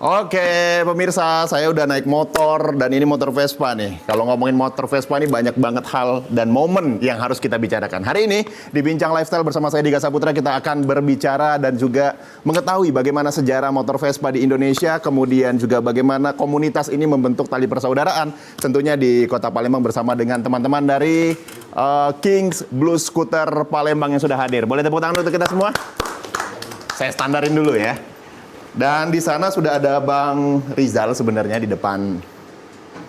Oke, pemirsa, saya udah naik motor dan ini motor Vespa nih. Kalau ngomongin motor Vespa ini banyak banget hal dan momen yang harus kita bicarakan. Hari ini di Bincang Lifestyle bersama saya Diga Saputra kita akan berbicara dan juga mengetahui bagaimana sejarah motor Vespa di Indonesia, kemudian juga bagaimana komunitas ini membentuk tali persaudaraan tentunya di Kota Palembang bersama dengan teman-teman dari Kings Blue Scooter Palembang yang sudah hadir. Boleh tepuk tangan untuk kita semua? Saya standarin dulu ya. Dan di sana sudah ada Bang Rizal sebenarnya di depan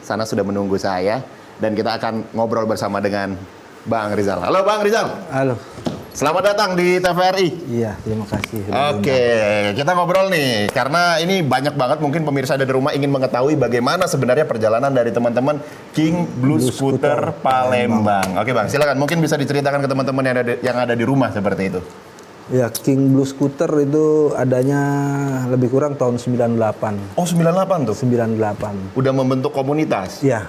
sana sudah menunggu saya. Dan kita akan ngobrol bersama dengan Bang Rizal. Halo Bang Rizal. Halo. Selamat datang di TVRI. Iya, terima kasih. Oke, kita ngobrol nih. Karena ini banyak banget mungkin pemirsa dari rumah ingin mengetahui bagaimana sebenarnya perjalanan dari teman-teman King Blue Scooter Palembang. Oke Bang, silakan. Mungkin bisa diceritakan ke teman-teman yang ada di rumah seperti itu. Ya, King Blue Scooter itu adanya lebih kurang tahun 98. Oh, 98 tuh? 98. Udah membentuk komunitas? Iya.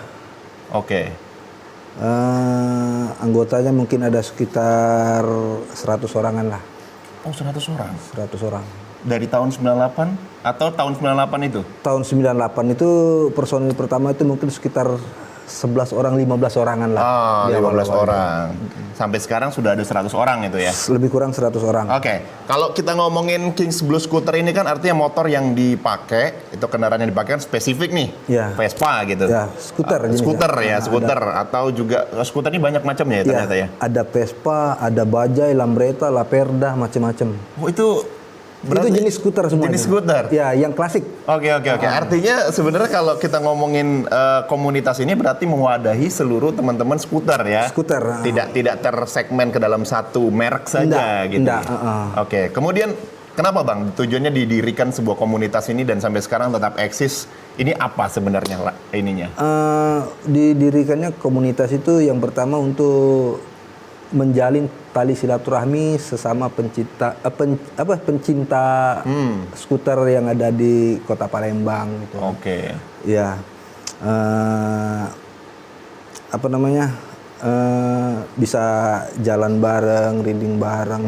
Oke. Anggotanya mungkin ada sekitar 100 orangan lah. Oh, 100 orang? 100 orang. Dari tahun 98 atau tahun 98 itu? Tahun 98 itu personil pertama itu mungkin sekitar 11 orang, 15 orangan lah. Oh, 15 orang. Sampai sekarang sudah ada 100 orang itu ya? Lebih kurang 100 orang. Oke. Kalau kita ngomongin Kings Blue Scooter ini kan artinya motor yang dipakai, itu kendaraan yang dipakai kan spesifik nih. Ya. Vespa gitu. Ya, skuter. Skuter ya, skuter. Atau juga, skuter ini banyak macamnya ya ternyata ya? Ada Vespa, ada Bajaj, Lambretta, Laperda, macam-macam. Oh, itu berarti itu jenis skuter semua. Jenis skuter? Ya, yang klasik. Oke. Artinya sebenarnya kalau kita ngomongin komunitas ini berarti mewadahi seluruh teman-teman skuter ya? Skuter. Tidak tersegmen ke dalam satu merek saja gitu. Enggak. Oke. Kemudian kenapa Bang tujuannya didirikan sebuah komunitas ini dan sampai sekarang tetap eksis? Ini apa sebenarnya ininya? Didirikannya komunitas itu yang pertama untuk menjalin tali silaturahmi sesama pencinta skuter yang ada di Kota Palembang gitu. Oke. Ya. Bisa jalan bareng, riding bareng,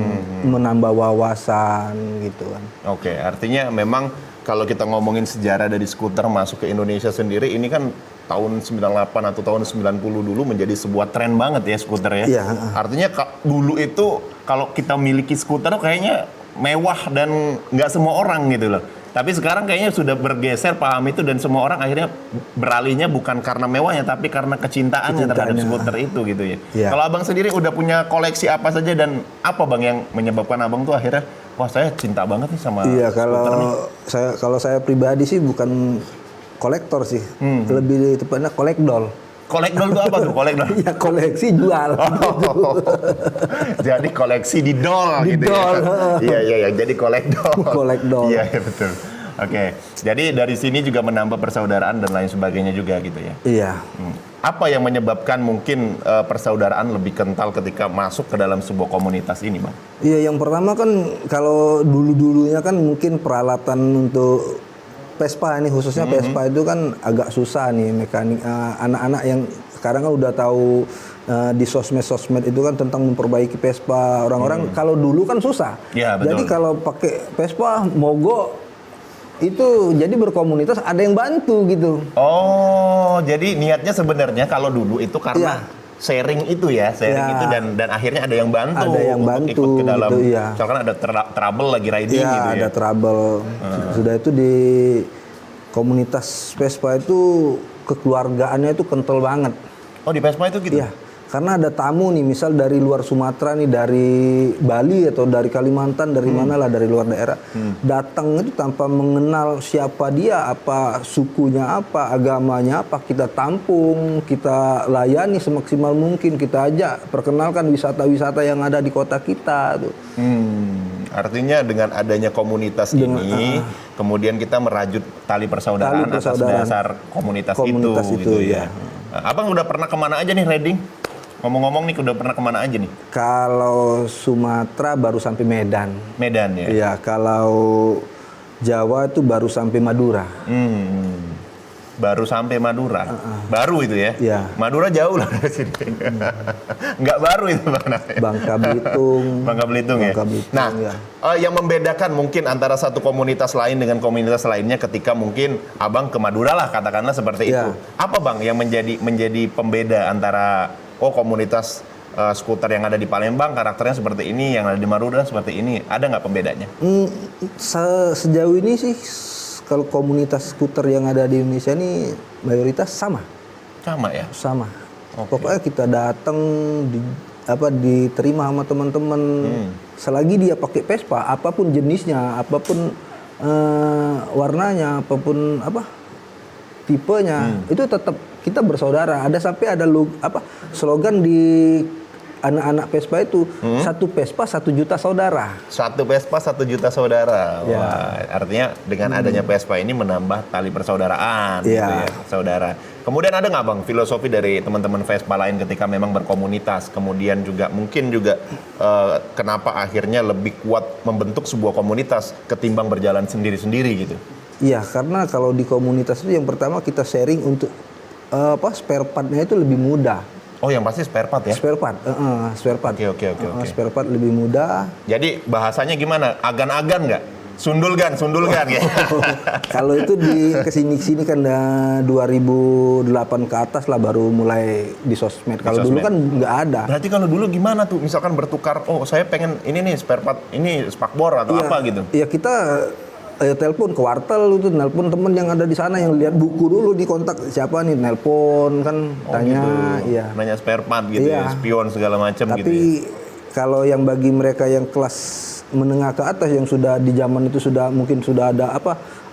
menambah wawasan gitu kan. Oke, artinya memang kalau kita ngomongin sejarah dari skuter masuk ke Indonesia sendiri ini kan tahun 98 atau tahun 90 dulu menjadi sebuah tren banget ya skuter ya. Iya. Artinya dulu itu kalau kita miliki skuter kayaknya mewah dan nggak semua orang gitu loh. Tapi sekarang kayaknya sudah bergeser paham itu dan semua orang akhirnya beralihnya bukan karena mewahnya tapi karena kecintaannya terhadap skuter itu gitu ya. Iya. Kalau Abang sendiri udah punya koleksi apa saja dan apa Bang yang menyebabkan Abang tuh akhirnya wah saya cinta banget nih sama skuter nih. Kalau saya pribadi sih bukan kolektor sih, lebih tepatnya kolekdol. Kolekdol itu apa tuh kolekdol? Ya koleksi jual. Jadi koleksi di dol Di gitu dol, ya. Iya, jadi kolekdol. Kolekdol. Iya, betul. Oke. Jadi dari sini juga menambah persaudaraan dan lain sebagainya juga gitu ya. Iya. Apa yang menyebabkan mungkin persaudaraan lebih kental ketika masuk ke dalam sebuah komunitas ini, Bang? Iya, yang pertama kan kalau dulu-dulunya kan mungkin peralatan untuk Vespa ini khususnya Vespa itu kan agak susah nih mekanik anak-anak yang sekarang kan udah tahu di sosmed itu kan tentang memperbaiki Vespa orang-orang kalau dulu kan susah. Ya, betul. Jadi kalau pakai Vespa mogok itu jadi berkomunitas ada yang bantu gitu. Oh, jadi niatnya sebenarnya kalau dulu itu karena sharing itu ya, itu dan akhirnya ada yang bantu untuk ikut ke dalam. Gitu, ya. Soalnya ada trouble lagi riding gitu ya. Ada trouble. Sudah itu di komunitas Vespa itu kekeluargaannya itu kental banget. Oh, di Vespa itu gitu? Iya. Karena ada tamu nih, misal dari luar Sumatera nih, dari Bali atau dari Kalimantan, dari mana lah, dari luar daerah, datang itu tanpa mengenal siapa dia, apa sukunya, apa agamanya, apa, kita tampung, kita layani semaksimal mungkin, kita ajak, perkenalkan wisata-wisata yang ada di kota kita tuh. Artinya dengan adanya komunitas ini, kemudian kita merajut tali persaudaraan atas dasar komunitas itu gitu ya. Nah, Abang udah pernah kemana aja nih riding? Ngomong-ngomong nih, udah pernah kemana aja nih? Kalau Sumatera baru sampai Medan. Medan ya? Iya, kalau Jawa itu baru sampai Madura. Baru sampai Madura? Baru itu ya? Iya. Madura jauh lah dari sini. Nggak baru itu Bang. Bangka Belitung. Bangka Belitung ya? Bangka Belitung, Nah, ya. yang membedakan mungkin antara satu komunitas lain dengan komunitas lainnya ketika mungkin Abang ke Madura lah, katakanlah seperti itu. Iya. Apa Bang yang menjadi pembeda antara skuter yang ada di Palembang karakternya seperti ini, yang ada di Madura seperti ini, ada nggak pembedanya? Sejauh ini sih kalau komunitas skuter yang ada di Indonesia ini mayoritas sama. Sama ya? Sama. Oke. Pokoknya kita datang diterima sama teman-teman. Selagi dia pakai Vespa, apapun jenisnya, apapun warnanya, apapun tipenya, itu tetap kita bersaudara. Ada sampai ada slogan di anak-anak Vespa itu, satu Vespa 1 juta saudara. Satu Vespa 1 juta saudara. Ya. Wah, artinya dengan adanya Vespa ini menambah tali persaudaraan gitu Ya. ya, saudara. Kemudian ada nggak Bang filosofi dari teman-teman Vespa lain ketika memang berkomunitas? Kemudian juga mungkin juga kenapa akhirnya lebih kuat membentuk sebuah komunitas ketimbang berjalan sendiri-sendiri gitu? Iya, karena kalau di komunitas itu yang pertama kita sharing untuk spare part-nya itu lebih mudah. Oh, yang pasti spare part ya? Spare part. Oke. Spare part lebih mudah. Jadi bahasanya gimana? Agan-agan nggak? Sundulgan ya? Kalau itu di kesini kan 2008 ke atas lah baru mulai di sosmed. Kalau dulu kan nggak ada. Berarti kalau dulu gimana tuh? Misalkan bertukar, oh saya pengen ini nih spare part, ini spakbor atau apa gitu? Iya, kita telepon ke wartel itu, nelpon temen yang ada di sana yang lihat buku dulu, di kontak siapa nih, nelpon kan, tanya, gitu. iya. Nanya spare part gitu Iya. ya, spion segala macam gitu ya. Tapi kalau yang bagi mereka yang kelas menengah ke atas yang sudah di zaman itu mungkin sudah ada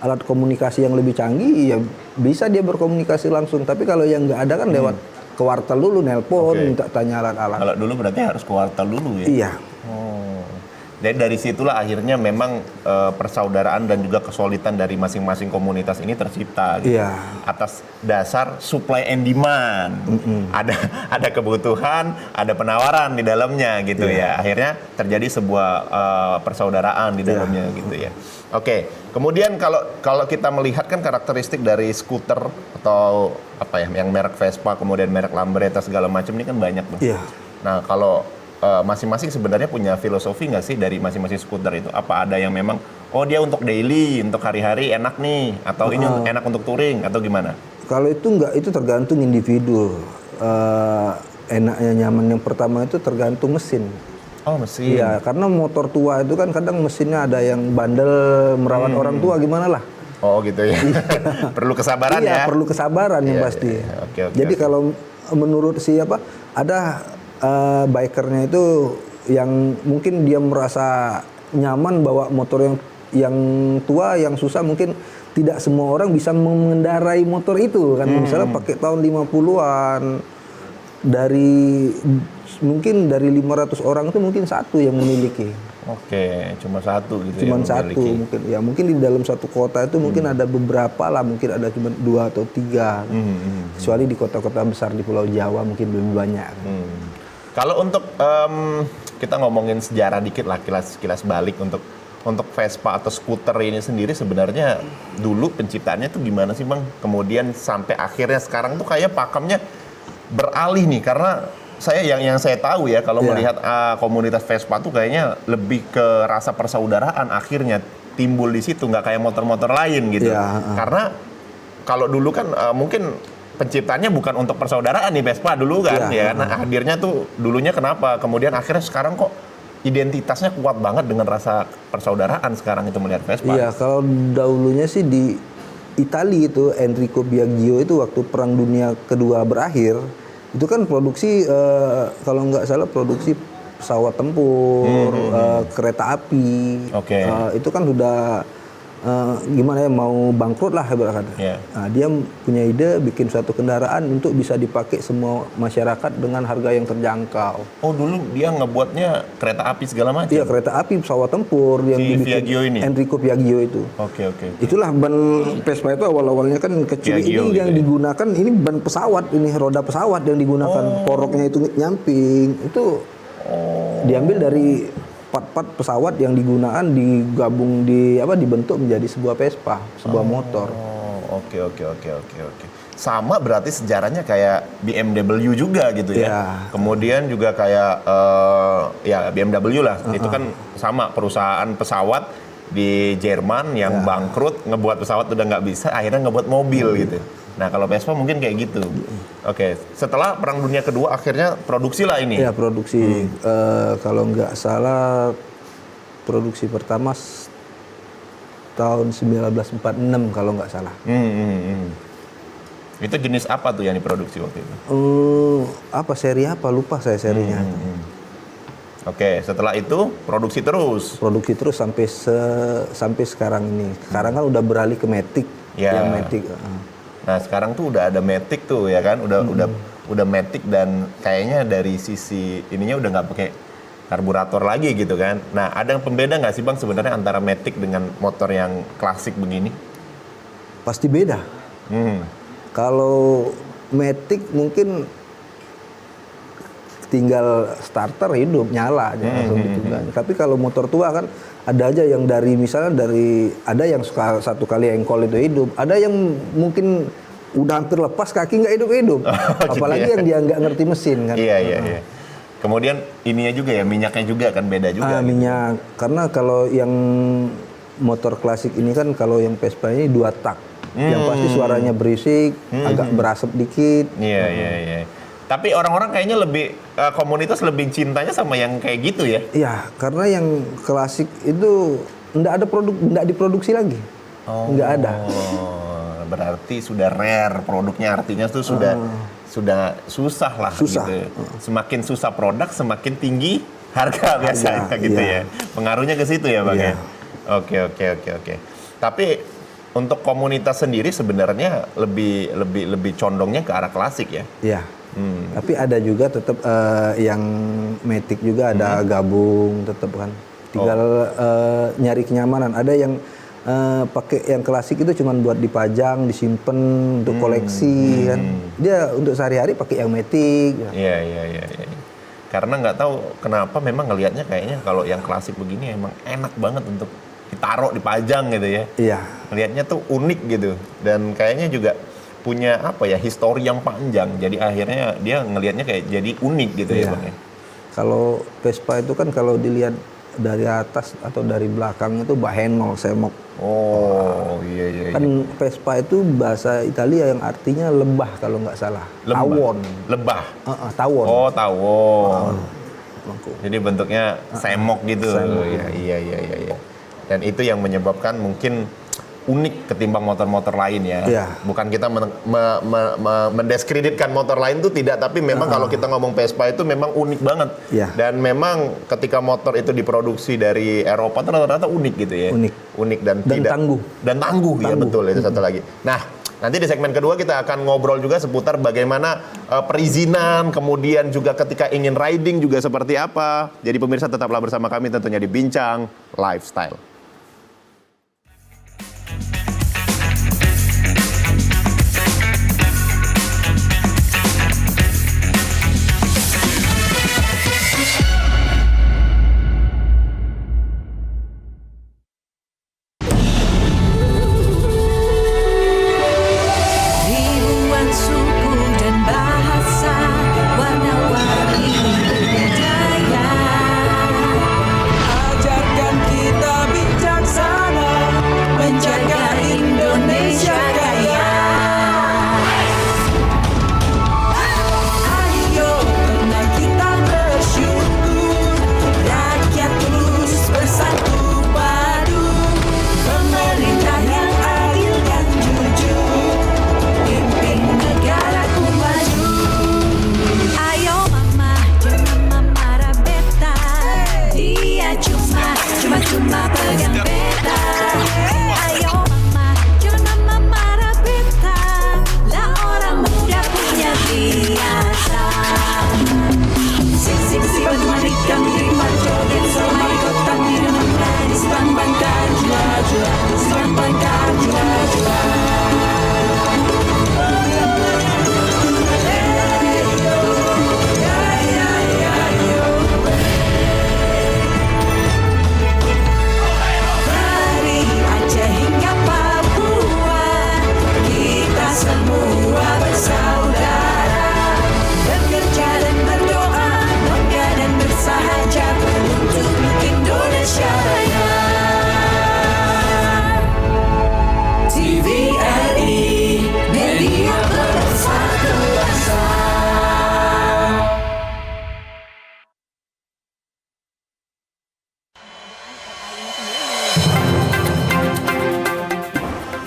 alat komunikasi yang lebih canggih, ya bisa dia berkomunikasi langsung. Tapi kalau yang nggak ada kan lewat ke wartel dulu, nelpon, minta tanya alat-alat. Kalau dulu berarti harus ke wartel dulu ya? Iya. Jadi dari situlah akhirnya memang persaudaraan dan juga kesulitan dari masing-masing komunitas ini tercipta gitu. Iya. Atas dasar supply and demand. Ada kebutuhan, ada penawaran di dalamnya gitu ya. Akhirnya terjadi sebuah persaudaraan di dalamnya gitu ya. Oke. Kemudian kalau kita melihat kan karakteristik dari skuter atau yang merek Vespa, kemudian merek Lambretta segala macam ini kan banyak tuh. Iya. Nah, kalau masing-masing sebenarnya punya filosofi nggak sih dari masing-masing skuter itu? Apa ada yang memang, dia untuk daily, untuk hari-hari enak nih, atau ini enak untuk touring, atau gimana? Kalau itu enggak, itu tergantung individu. Enaknya nyaman yang pertama itu tergantung mesin. Oh, mesin. Iya, karena motor tua itu kan kadang mesinnya ada yang bandel, merawat orang tua gimana lah. Oh gitu ya. Perlu kesabaran ya? Iya, perlu kesabaran yang pasti. Oke. Jadi kalau menurut ada bikernya itu yang mungkin dia merasa nyaman bawa motor yang tua, yang susah, mungkin tidak semua orang bisa mengendarai motor itu kan. Misalnya pakai tahun 50-an, mungkin dari 500 orang itu mungkin satu yang memiliki. Oke, cuma satu gitu. Cuman yang satu mungkin. Ya mungkin di dalam satu kota itu mungkin ada beberapa lah, mungkin ada cuma 2 atau 3. Kecuali di kota-kota besar di Pulau Jawa mungkin lebih banyak. Kalau untuk kita ngomongin sejarah dikit lah, kilas balik untuk Vespa atau skuter ini sendiri sebenarnya dulu penciptaannya tuh gimana sih Bang? Kemudian sampai akhirnya sekarang tuh kayak pakemnya beralih nih, karena saya yang saya tahu ya kalau melihat komunitas Vespa tuh kayaknya lebih ke rasa persaudaraan akhirnya timbul di situ, nggak kayak motor-motor lain gitu. Karena kalau dulu kan mungkin penciptanya bukan untuk persaudaraan nih Vespa dulu kan ya. Nah, hadirnya tuh dulunya kenapa? Kemudian akhirnya sekarang kok identitasnya kuat banget dengan rasa persaudaraan sekarang itu melihat Vespa. Iya, kalau dahulunya sih di Italia itu Enrico Biagio itu waktu Perang Dunia Kedua berakhir, Itu kan produksi kalau nggak salah produksi pesawat tempur, kereta api. Oke. Itu kan sudah gimana ya, mau bangkrut lah ibaratnya. Yeah. Nah, dia punya ide bikin suatu kendaraan untuk bisa dipakai semua masyarakat dengan harga yang terjangkau. Oh, dulu dia ngebuatnya kereta api segala macam? Iya, kereta api, pesawat tempur yang Si dibikin Piaggio ini? Enrico Piaggio itu. Oke. Itulah ban Vespa itu awal-awalnya kan kecil, Piaggio ini yang gitu ya? digunakan, ini ban pesawat, ini roda pesawat yang digunakan, poroknya itu nyamping. Itu diambil dari part-part pesawat yang digunakan, digabung dibentuk menjadi sebuah Vespa, sebuah motor. Oh, oke. Sama berarti sejarahnya kayak BMW juga gitu ya. Ya. Kemudian juga kayak ya BMW lah. Itu kan sama perusahaan pesawat di Jerman yang bangkrut, ngebuat pesawat udah nggak bisa, akhirnya ngebuat mobil gitu. Nah, kalau Vespa mungkin kayak gitu. Oke, setelah Perang Dunia Kedua akhirnya produksi lah ini. Ya, produksi. Kalau nggak salah produksi pertama tahun 1946 kalau nggak salah. Itu jenis apa tuh yang diproduksi waktu itu? Seri apa? Lupa saya serinya. Oke, setelah itu produksi terus. Produksi terus sampai sekarang ini. Sekarang kan udah beralih ke Matic. Ya. Yang Matic. Nah, sekarang tuh udah ada Matic tuh ya kan, udah Matic, dan kayaknya dari sisi ininya udah nggak pakai karburator lagi gitu kan. Nah, ada pembeda nggak sih Bang sebenarnya antara Matic dengan motor yang klasik begini? Pasti beda. Kalau Matic mungkin tinggal starter hidup nyala aja langsung gitu kan. Tapi kalau motor tua kan ada aja yang ada yang suka satu kali engkol itu hidup, ada yang mungkin udah hampir lepas kaki nggak hidup. Apalagi yang dia nggak ngerti mesin kan. Iya. Kemudian ininya juga ya, minyaknya juga kan beda juga. Minyak, karena kalau yang motor klasik ini kan, kalau yang Vespa ini 2 tak, yang pasti suaranya berisik, agak berasap dikit. Iya. Tapi orang-orang kayaknya komunitas lebih cintanya sama yang kayak gitu ya? Iya, karena yang klasik itu nggak diproduksi lagi, nggak ada. Berarti sudah rare produknya, artinya tuh sudah susah lah. Susah. Gitu. Semakin susah produk, semakin tinggi harga biasanya gitu ya. Pengaruhnya ke situ ya Bang ya? Oke. Tapi untuk komunitas sendiri sebenarnya lebih condongnya ke arah klasik ya? Iya. Tapi ada juga tetap yang Matic juga ada gabung tetap kan. Tinggal nyari kenyamanan. Ada yang pakai yang klasik itu cuma buat dipajang, disimpan untuk koleksi kan. Dia untuk sehari-hari pakai yang Matic. Iya. Karena nggak tahu kenapa memang ngelihatnya kayaknya kalau yang klasik begini emang enak banget untuk ditaruh, dipajang gitu ya. Iya. Ngelihatnya tuh unik gitu, dan kayaknya juga punya histori yang panjang. Jadi akhirnya dia ngelihatnya kayak jadi unik gitu ya Bang ya. Kalau Vespa itu kan kalau dilihat dari atas atau dari belakang itu bahenol, semok. Oh, iya. Kan Vespa itu bahasa Italia yang artinya lebah kalau nggak salah. Tawon. Lebah. Tawon. Oh, tawon. Jadi bentuknya semok gitu. Iya. Dan itu yang menyebabkan mungkin unik ketimbang motor-motor lain ya. Iya. Bukan kita mendiskreditkan motor lain itu tidak, tapi memang kalau kita ngomong Vespa itu memang unik banget. Iya. Dan memang ketika motor itu diproduksi dari Eropa itu rata-rata unik gitu ya. Unik dan tidak tangguh. Dan tangguh. Ya betul, itu satu lagi. Nah, nanti di segmen kedua kita akan ngobrol juga seputar bagaimana perizinan, kemudian juga ketika ingin riding juga seperti apa. Jadi pemirsa tetaplah bersama kami tentunya di Bincang Lifestyle. Ribuan suku dan bahasa, warna-warni budaya. Ajarkan kita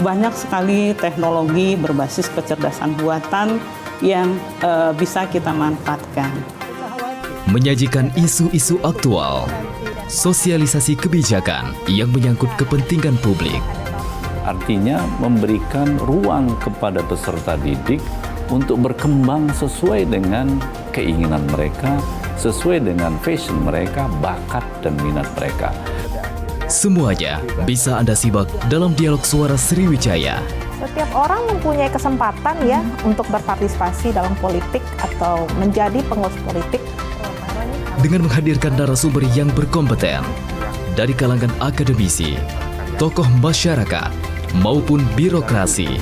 banyak sekali teknologi berbasis kecerdasan buatan yang bisa kita manfaatkan. Menyajikan isu-isu aktual, sosialisasi kebijakan yang menyangkut kepentingan publik. Artinya memberikan ruang kepada peserta didik untuk berkembang sesuai dengan keinginan mereka, sesuai dengan fashion mereka, bakat dan minat mereka. Semuanya bisa Anda simak dalam dialog suara Sriwijaya. Setiap orang mempunyai kesempatan ya untuk berpartisipasi dalam politik atau menjadi pengurus politik. Dengan menghadirkan narasumber yang berkompeten dari kalangan akademisi, tokoh masyarakat, maupun birokrasi.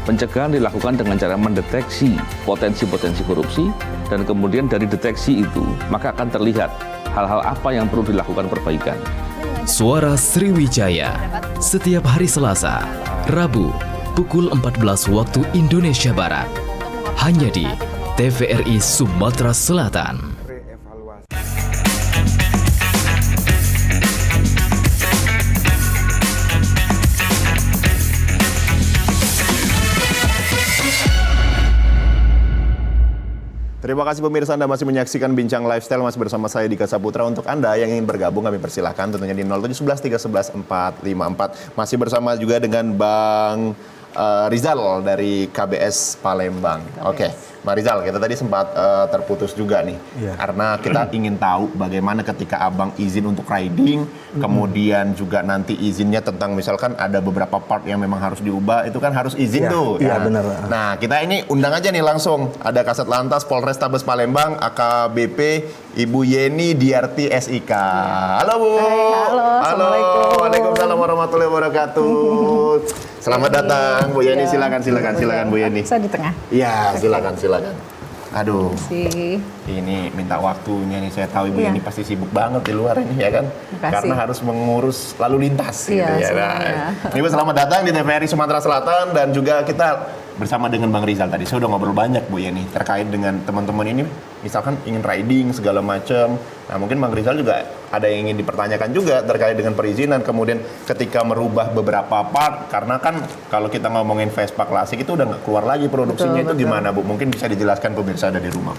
Pencegahan dilakukan dengan cara mendeteksi potensi-potensi korupsi dan kemudian dari deteksi itu maka akan terlihat hal-hal apa yang perlu dilakukan perbaikan. Suara Sriwijaya setiap hari Selasa, Rabu, pukul 14 waktu Indonesia Barat. Hanya di TVRI Sumatera Selatan. Terima kasih pemirsa, Anda masih menyaksikan Bincang Lifestyle, masih bersama saya Dika Saputra. Untuk Anda yang ingin bergabung, kami persilahkan tentunya di 0711 311 454. Masih bersama juga dengan Bang Rizal dari KBS Palembang. Oke, Bang Rizal, kita tadi sempat terputus juga nih. Karena kita ingin tahu bagaimana ketika Abang izin untuk riding, kemudian juga nanti izinnya tentang misalkan ada beberapa part yang memang harus diubah, itu kan harus izin tuh. Iya, benar. Nah, kita ini undang aja nih langsung. Ada Kasat Lantas Polrestabes Palembang, AKBP Ibu Yeni Diarti SIK. Halo Bu. Halo, Assalamualaikum. Waalaikumsalam warahmatullahi wabarakatuh. Selamat datang Bu Yeni, silakan Bu Yeni. Saya di tengah. Iya, silakan. Aduh, Si. ini minta waktunya nih. Saya tahu Ibu Iya. Yeni pasti sibuk banget di luar ini ya kan, Makasih. karena harus mengurus lalu lintas. Iya, gitu ya. semuanya. Ibu selamat datang di TVRI Sumatera Selatan dan juga kita bersama dengan Bang Rizal tadi. Saya udah ngobrol banyak Bu Yeni terkait dengan teman-teman ini, misalkan ingin riding segala macam. Nah mungkin Bang Rizal juga ada yang ingin dipertanyakan juga terkait dengan perizinan. Kemudian ketika merubah beberapa part, karena kan kalau kita ngomongin Vespa klasik itu udah nggak keluar lagi produksinya, Betul, itu betul. gimana Bu? Mungkin bisa dijelaskan pemirsa ada di rumah.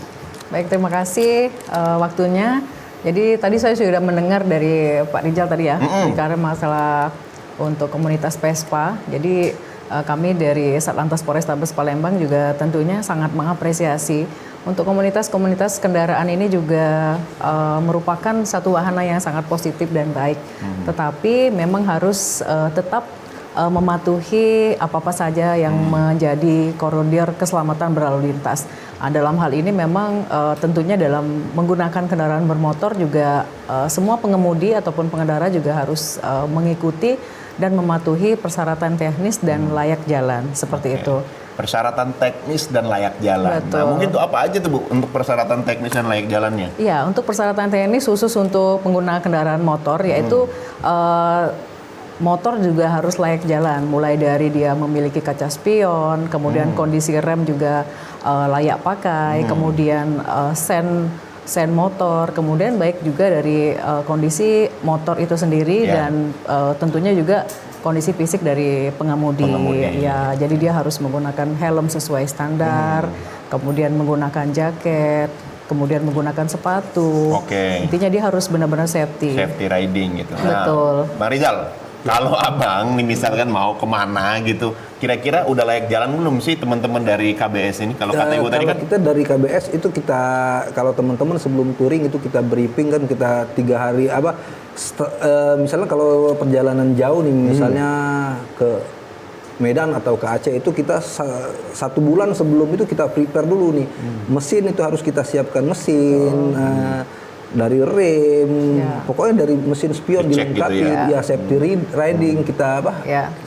Baik, terima kasih waktunya. Jadi tadi saya sudah mendengar dari Pak Rizal tadi ya, karena masalah untuk komunitas Vespa. Jadi kami dari Satlantas Polrestabes Palembang juga tentunya sangat mengapresiasi untuk komunitas-komunitas kendaraan ini juga merupakan satu wahana yang sangat positif dan baik. Tetapi memang harus tetap mematuhi apa-apa saja yang menjadi koridor keselamatan berlalu lintas. Dalam hal ini memang tentunya dalam menggunakan kendaraan bermotor juga semua pengemudi ataupun pengendara juga harus mengikuti dan mematuhi persyaratan teknis dan layak jalan seperti itu. Persyaratan teknis dan layak jalan. Betul. Nah, mungkin itu apa aja tuh Bu untuk persyaratan teknis dan layak jalannya? Iya, untuk persyaratan teknis khusus untuk pengguna kendaraan motor yaitu motor juga harus layak jalan, mulai dari dia memiliki kaca spion, kemudian kondisi rem juga layak pakai, kemudian sen motor, kemudian baik juga dari kondisi motor itu sendiri dan tentunya juga kondisi fisik dari pengemudi. Ya, jadi dia harus menggunakan helm sesuai standar, kemudian menggunakan jaket, kemudian menggunakan sepatu. Intinya dia harus benar-benar safety. Safety riding gitu. Betul. Bang Rizal, kalau Abang nih misalkan mau kemana gitu, kira-kira udah layak jalan belum sih teman-teman dari KBS ini? Kalau kata Ibu tadi Kalau kan kita dari KBS itu kita, kalau teman-teman sebelum touring itu kita briefing kan, kita 3 hari misalnya kalau perjalanan jauh nih misalnya ke Medan atau ke Aceh itu kita 1 bulan sebelum itu kita prepare dulu nih. Mesin itu harus kita siapkan mesin, dari rem, pokoknya dari mesin spion Dicek dilengkapi, gitu ya. ya safety riding kita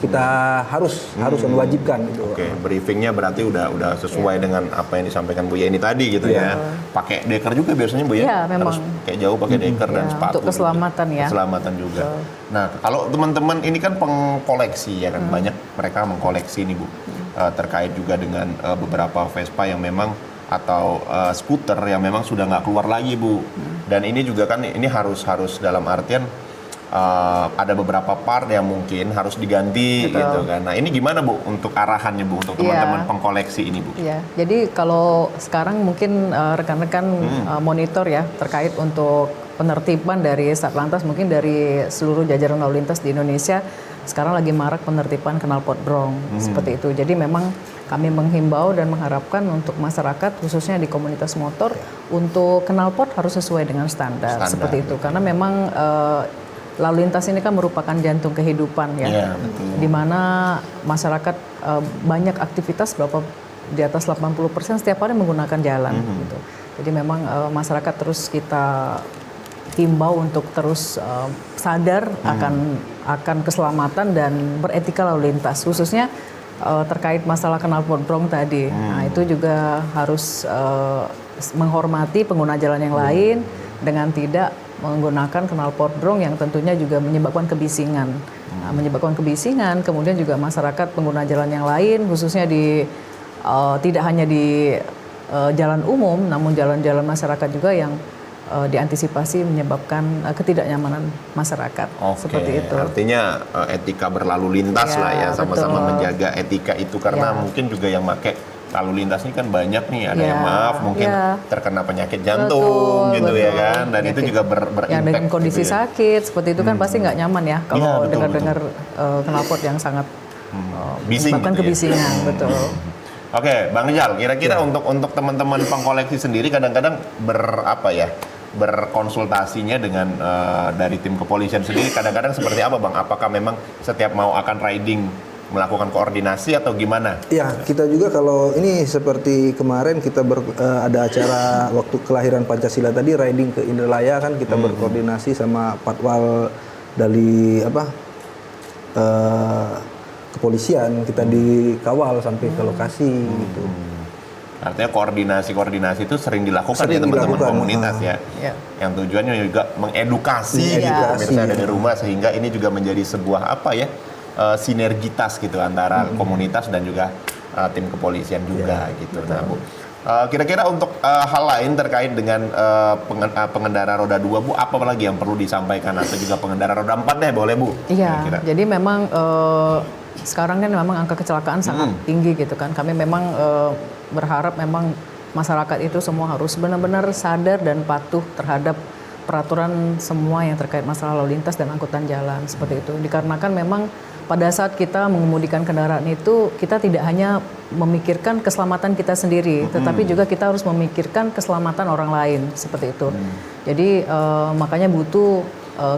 kita harus mewajibkan gitu. Oke, briefingnya berarti udah sesuai dengan apa yang disampaikan Bu Yeni tadi gitu ya. Pakai deker juga biasanya Bu ya? Iya, memang. Harus kayak jauh pakai deker dan Iya, sepatu. untuk keselamatan juga. ya. Keselamatan juga. Nah, kalau teman-teman ini kan pengkoleksi ya kan, banyak mereka mengkoleksi nih Bu. Terkait juga dengan beberapa Vespa yang memang atau skuter yang memang sudah nggak keluar lagi Bu. Dan ini juga kan ini harus dalam artian ada beberapa part yang mungkin harus diganti gitu kan. Nah ini gimana Bu untuk arahannya Bu untuk teman-teman pengkoleksi ini Bu? Iya, jadi kalau sekarang mungkin rekan-rekan monitor ya terkait untuk penertiban dari Satlantas, mungkin dari seluruh jajaran lalu lintas di Indonesia sekarang lagi marak penertiban knalpot brong seperti itu. Jadi memang kami menghimbau dan mengharapkan untuk masyarakat khususnya di komunitas motor untuk knalpot harus sesuai dengan standar seperti itu. Karena memang lalu lintas ini kan merupakan jantung kehidupan ya, di mana masyarakat banyak aktivitas di atas 80% setiap hari menggunakan jalan. Gitu. Jadi memang masyarakat terus kita himbau untuk terus sadar akan keselamatan dan beretika lalu lintas, khususnya terkait masalah knalpot brong tadi. Nah itu juga harus menghormati pengguna jalan yang lain dengan tidak menggunakan knalpot brong yang tentunya juga menyebabkan kebisingan. Nah, menyebabkan kebisingan, kemudian juga masyarakat pengguna jalan yang lain, khususnya tidak hanya di jalan umum, namun jalan-jalan masyarakat juga yang diantisipasi menyebabkan ketidaknyamanan masyarakat. Seperti itu. Artinya etika berlalu lintas lah ya, sama-sama menjaga etika itu karena mungkin juga yang pakai lalu lintas ini kan banyak nih, ada yang maaf mungkin terkena penyakit jantung gitu ya kan, dan itu juga berimpact. Yang dengan kondisi gitu ya. sakit seperti itu kan pasti nggak nyaman ya kalau dengar-dengar knalpot yang sangat menyebabkan gitu kebisingan, betul. Oke, Bang Rijal, kira-kira untuk teman-teman pengkoleksi sendiri kadang-kadang berkonsultasinya dengan dari tim kepolisian sendiri kadang-kadang seperti apa Bang? Apakah memang setiap mau akan riding melakukan koordinasi atau gimana? Ya, kita juga kalau ini seperti kemarin kita ada acara waktu kelahiran Pancasila tadi, riding ke Indralaya kan kita berkoordinasi sama patwal dari kepolisian, kita dikawal sampai ke lokasi gitu. Artinya koordinasi itu sering dilakukan ya teman-teman komunitas ya. Yang tujuannya juga mengedukasi gitu pemirsa dari rumah, sehingga ini juga menjadi sebuah sinergitas gitu antara komunitas dan juga tim kepolisian juga gitu. Nah, Bu, kira-kira untuk hal lain terkait dengan pengendara roda 2 Bu, apa lagi yang perlu disampaikan, atau juga pengendara roda 4 deh boleh Bu? Iya, kira-kira. jadi memang sekarang kan memang angka kecelakaan sangat tinggi gitu kan. Kami memang berharap memang masyarakat itu semua harus benar-benar sadar dan patuh terhadap peraturan semua yang terkait masalah lalu lintas dan angkutan jalan seperti itu. Dikarenakan memang pada saat kita mengemudikan kendaraan itu, kita tidak hanya memikirkan keselamatan kita sendiri, tetapi juga kita harus memikirkan keselamatan orang lain, seperti itu. Jadi makanya butuh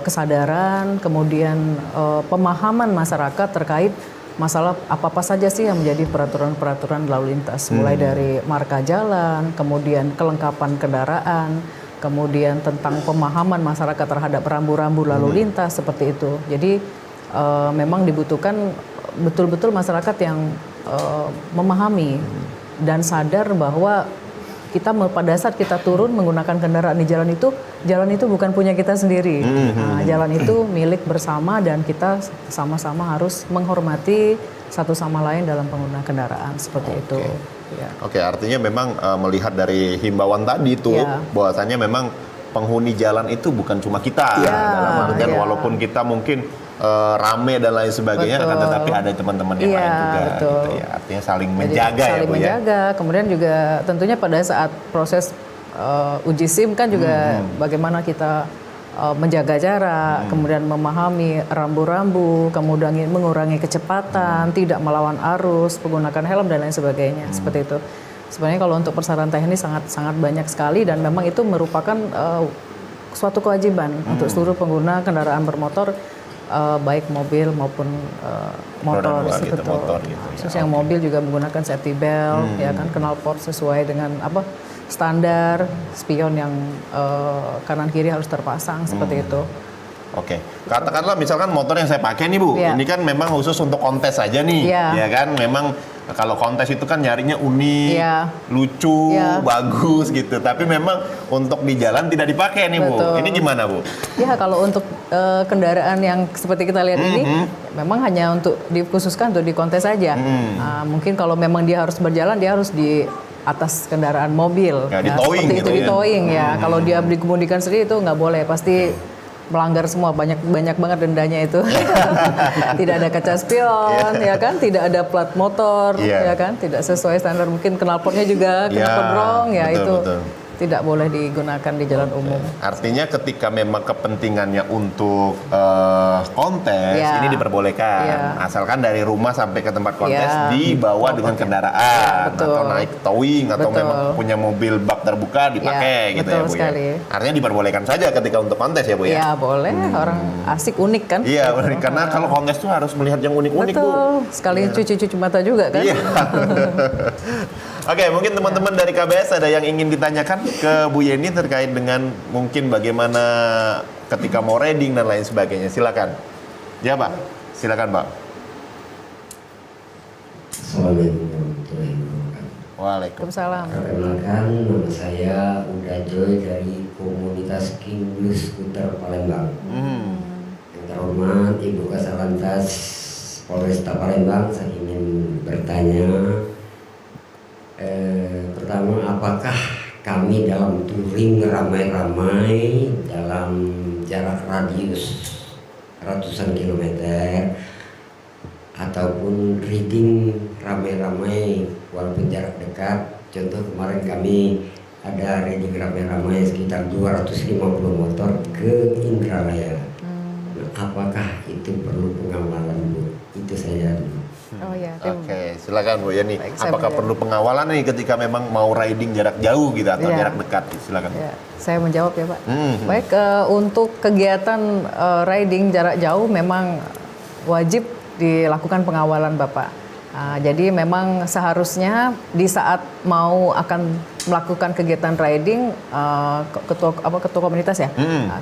kesadaran, kemudian pemahaman masyarakat terkait masalah apa-apa saja sih yang menjadi peraturan-peraturan lalu lintas, mulai dari marka jalan, kemudian kelengkapan kendaraan, kemudian tentang pemahaman masyarakat terhadap rambu-rambu lalu lintas, seperti itu. Jadi memang dibutuhkan betul-betul masyarakat yang memahami dan sadar bahwa kita pada saat kita turun menggunakan kendaraan di jalan itu bukan punya kita sendiri. Nah, jalan itu milik bersama dan kita sama-sama harus menghormati satu sama lain dalam penggunaan kendaraan seperti itu. Ya. Oke, artinya memang melihat dari himbauan tadi tuh, bahwasannya memang penghuni jalan itu bukan cuma kita. Dalam artian walaupun kita mungkin rame dan lain sebagainya, akan tetapi ada teman-teman yang lain juga. Gitu ya. Artinya saling menjaga. Saling menjaga. Kemudian juga tentunya pada saat proses uji SIM kan juga bagaimana kita menjaga jarak, kemudian memahami rambu-rambu, kemudian mengurangi kecepatan, tidak melawan arus, menggunakan helm dan lain sebagainya. Seperti itu. Sebenarnya kalau untuk persyaratan teknis sangat banyak sekali, dan memang itu merupakan suatu kewajiban untuk seluruh pengguna kendaraan bermotor, baik mobil maupun motor seperti itu. Khusus yang mobil juga menggunakan safety belt, ya kan, knalpot sesuai dengan standar, spion yang kanan kiri harus terpasang seperti itu. Oke, katakanlah misalkan motor yang saya pakai nih Bu, ini kan memang khusus untuk kontes saja nih, ya kan? Memang kalau kontes itu kan nyarinya unik, lucu, bagus gitu. Tapi memang untuk di jalan tidak dipakai nih Bu. Ini gimana Bu? Ya, kalau untuk kendaraan yang seperti kita lihat ini, memang hanya untuk dikhususkan untuk di kontes saja. Mungkin kalau memang dia harus berjalan, dia harus di atas kendaraan mobil. Ya, di towing seperti gitu itu, di towing ya. Kalau dia dikemudikan sendiri itu nggak boleh, pasti melanggar semua, banyak banget dendanya itu. Tidak ada kaca spion, ya kan, tidak ada plat motor, ya kan, tidak sesuai standar, mungkin knalpotnya juga kena pedrong, ya betul, itu betul. tidak boleh digunakan di jalan umum. Artinya ketika memang kepentingannya untuk kontes, ini diperbolehkan. Asalkan dari rumah sampai ke tempat kontes dibawa dengan kendaraan, betul. atau naik towing, atau Betul. memang punya mobil bak terbuka dipakai gitu betul ya Bu sekali. ya. Artinya diperbolehkan saja ketika untuk kontes ya Bu ya. Ya boleh, orang asik unik kan. Iya, karena kalau kontes tuh harus melihat yang unik-unik Bu. Betul, sekali cuci-cuci mata juga kan. Iya. Oke, mungkin teman-teman dari KBS ada yang ingin ditanyakan ke Bu Yeni terkait dengan mungkin bagaimana ketika mau riding dan lain sebagainya. Silakan. Ya Pak, silakan Pak. Assalamualaikum warahmatullahi wabarakatuh. Waalaikumsalam. Perkenalkan, nama saya Uda Joy dari komunitas King Blues Skuter Palembang. Yang terhormat Ibu Kasalantas Polresta Palembang, saya ingin bertanya. Pertama, apakah kami dalam touring ramai-ramai dalam jarak radius ratusan kilometer ataupun riding ramai-ramai walaupun jarak dekat, contoh kemarin kami ada riding ramai-ramai sekitar 250 motor ke Indralaya. Nah, apakah itu perlu pengawalan Bu? Itu saya dulu. Oh ya. Oke, silakan Bu Yeni. Baik, saya Apakah menjawab. perlu pengawalan nih ketika memang mau riding jarak jauh gitu atau Iya. jarak dekat? Silakan. Ya, saya menjawab ya Pak. Baik, untuk kegiatan riding jarak jauh memang wajib dilakukan pengawalan Bapak. Jadi memang seharusnya di saat mau akan melakukan kegiatan riding, ketua komunitas ya,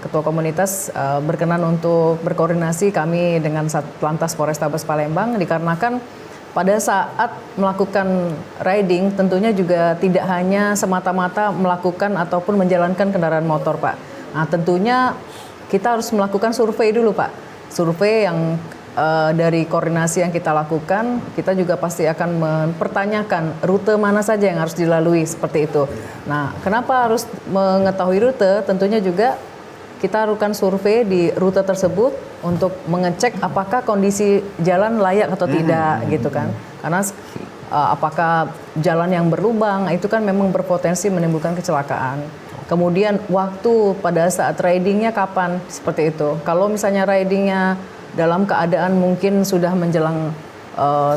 ketua komunitas berkenan untuk berkoordinasi kami dengan Satlantas Polrestabes Palembang, dikarenakan pada saat melakukan riding tentunya juga tidak hanya semata-mata melakukan ataupun menjalankan kendaraan motor Pak. Nah tentunya kita harus melakukan survei dulu Pak, survei yang dari koordinasi yang kita lakukan, kita juga pasti akan mempertanyakan rute mana saja yang harus dilalui seperti itu. Nah, kenapa harus mengetahui rute? Tentunya juga kita lakukan survei di rute tersebut untuk mengecek apakah kondisi jalan layak atau tidak, gitu kan? Karena apakah jalan yang berlubang itu kan memang berpotensi menimbulkan kecelakaan. Kemudian waktu pada saat ridingnya kapan, seperti itu. Kalau misalnya ridingnya dalam keadaan mungkin sudah menjelang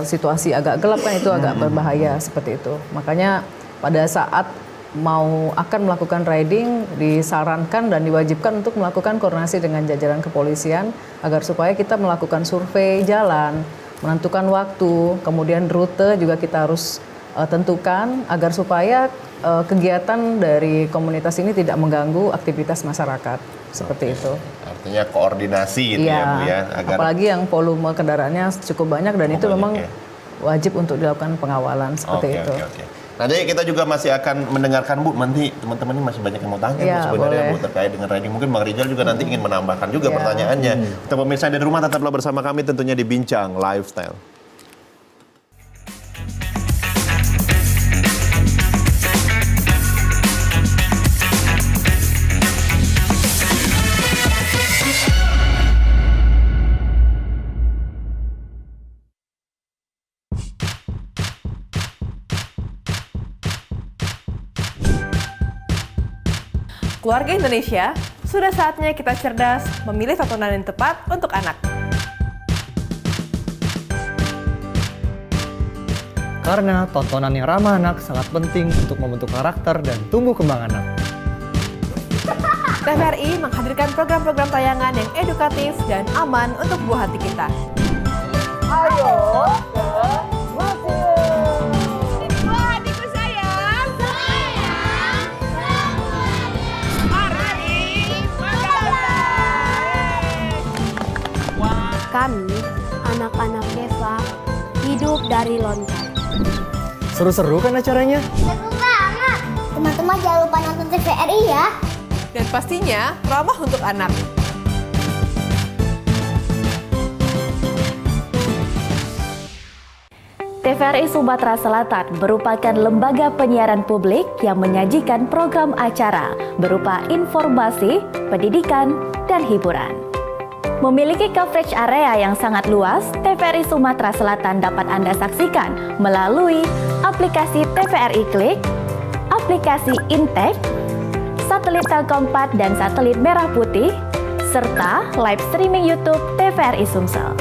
situasi agak gelap kan itu agak berbahaya seperti itu. Makanya pada saat mau akan melakukan riding disarankan dan diwajibkan untuk melakukan koordinasi dengan jajaran kepolisian agar supaya kita melakukan survei jalan, menentukan waktu, kemudian rute juga kita harus tentukan agar supaya kegiatan dari komunitas ini tidak mengganggu aktivitas masyarakat seperti itu. Artinya koordinasi gitu ya Bu ya. Agar Apalagi yang volume kendaraannya cukup banyak dan itu banyak, memang ya. wajib untuk dilakukan pengawalan seperti itu. Oke. Nanti kita juga masih akan mendengarkan Bu, nanti teman-teman ini masih banyak yang mau tanya Bu Ya, sebenarnya boleh. Bu terkait dengan riding. Mungkin Bang Rizal juga nanti ingin menambahkan juga pertanyaannya. Untuk pemirsa di rumah tetaplah bersama kami tentunya di Bincang Lifestyle. Keluarga Indonesia, sudah saatnya kita cerdas memilih tontonan yang tepat untuk anak. Karena tontonan yang ramah anak sangat penting untuk membentuk karakter dan tumbuh kembang anak. TVRI menghadirkan program-program tayangan yang edukatif dan aman untuk buah hati kita. Ayo ke museum. Buah hatiku sayang. Sayang. Mari Kami, anak-anak desa, hidup dari lontar. Seru-seru kan acaranya? Seru banget! Teman-teman jangan lupa nonton TVRI ya. Dan pastinya ramah untuk anak. TVRI Sumatera Selatan merupakan lembaga penyiaran publik yang menyajikan program acara berupa informasi, pendidikan, dan hiburan. Memiliki coverage area yang sangat luas, TVRI Sumatera Selatan dapat Anda saksikan melalui aplikasi TVRI Klik, aplikasi Intek, satelit Telkom 4 dan satelit Merah Putih, serta live streaming YouTube TVRI Sumsel.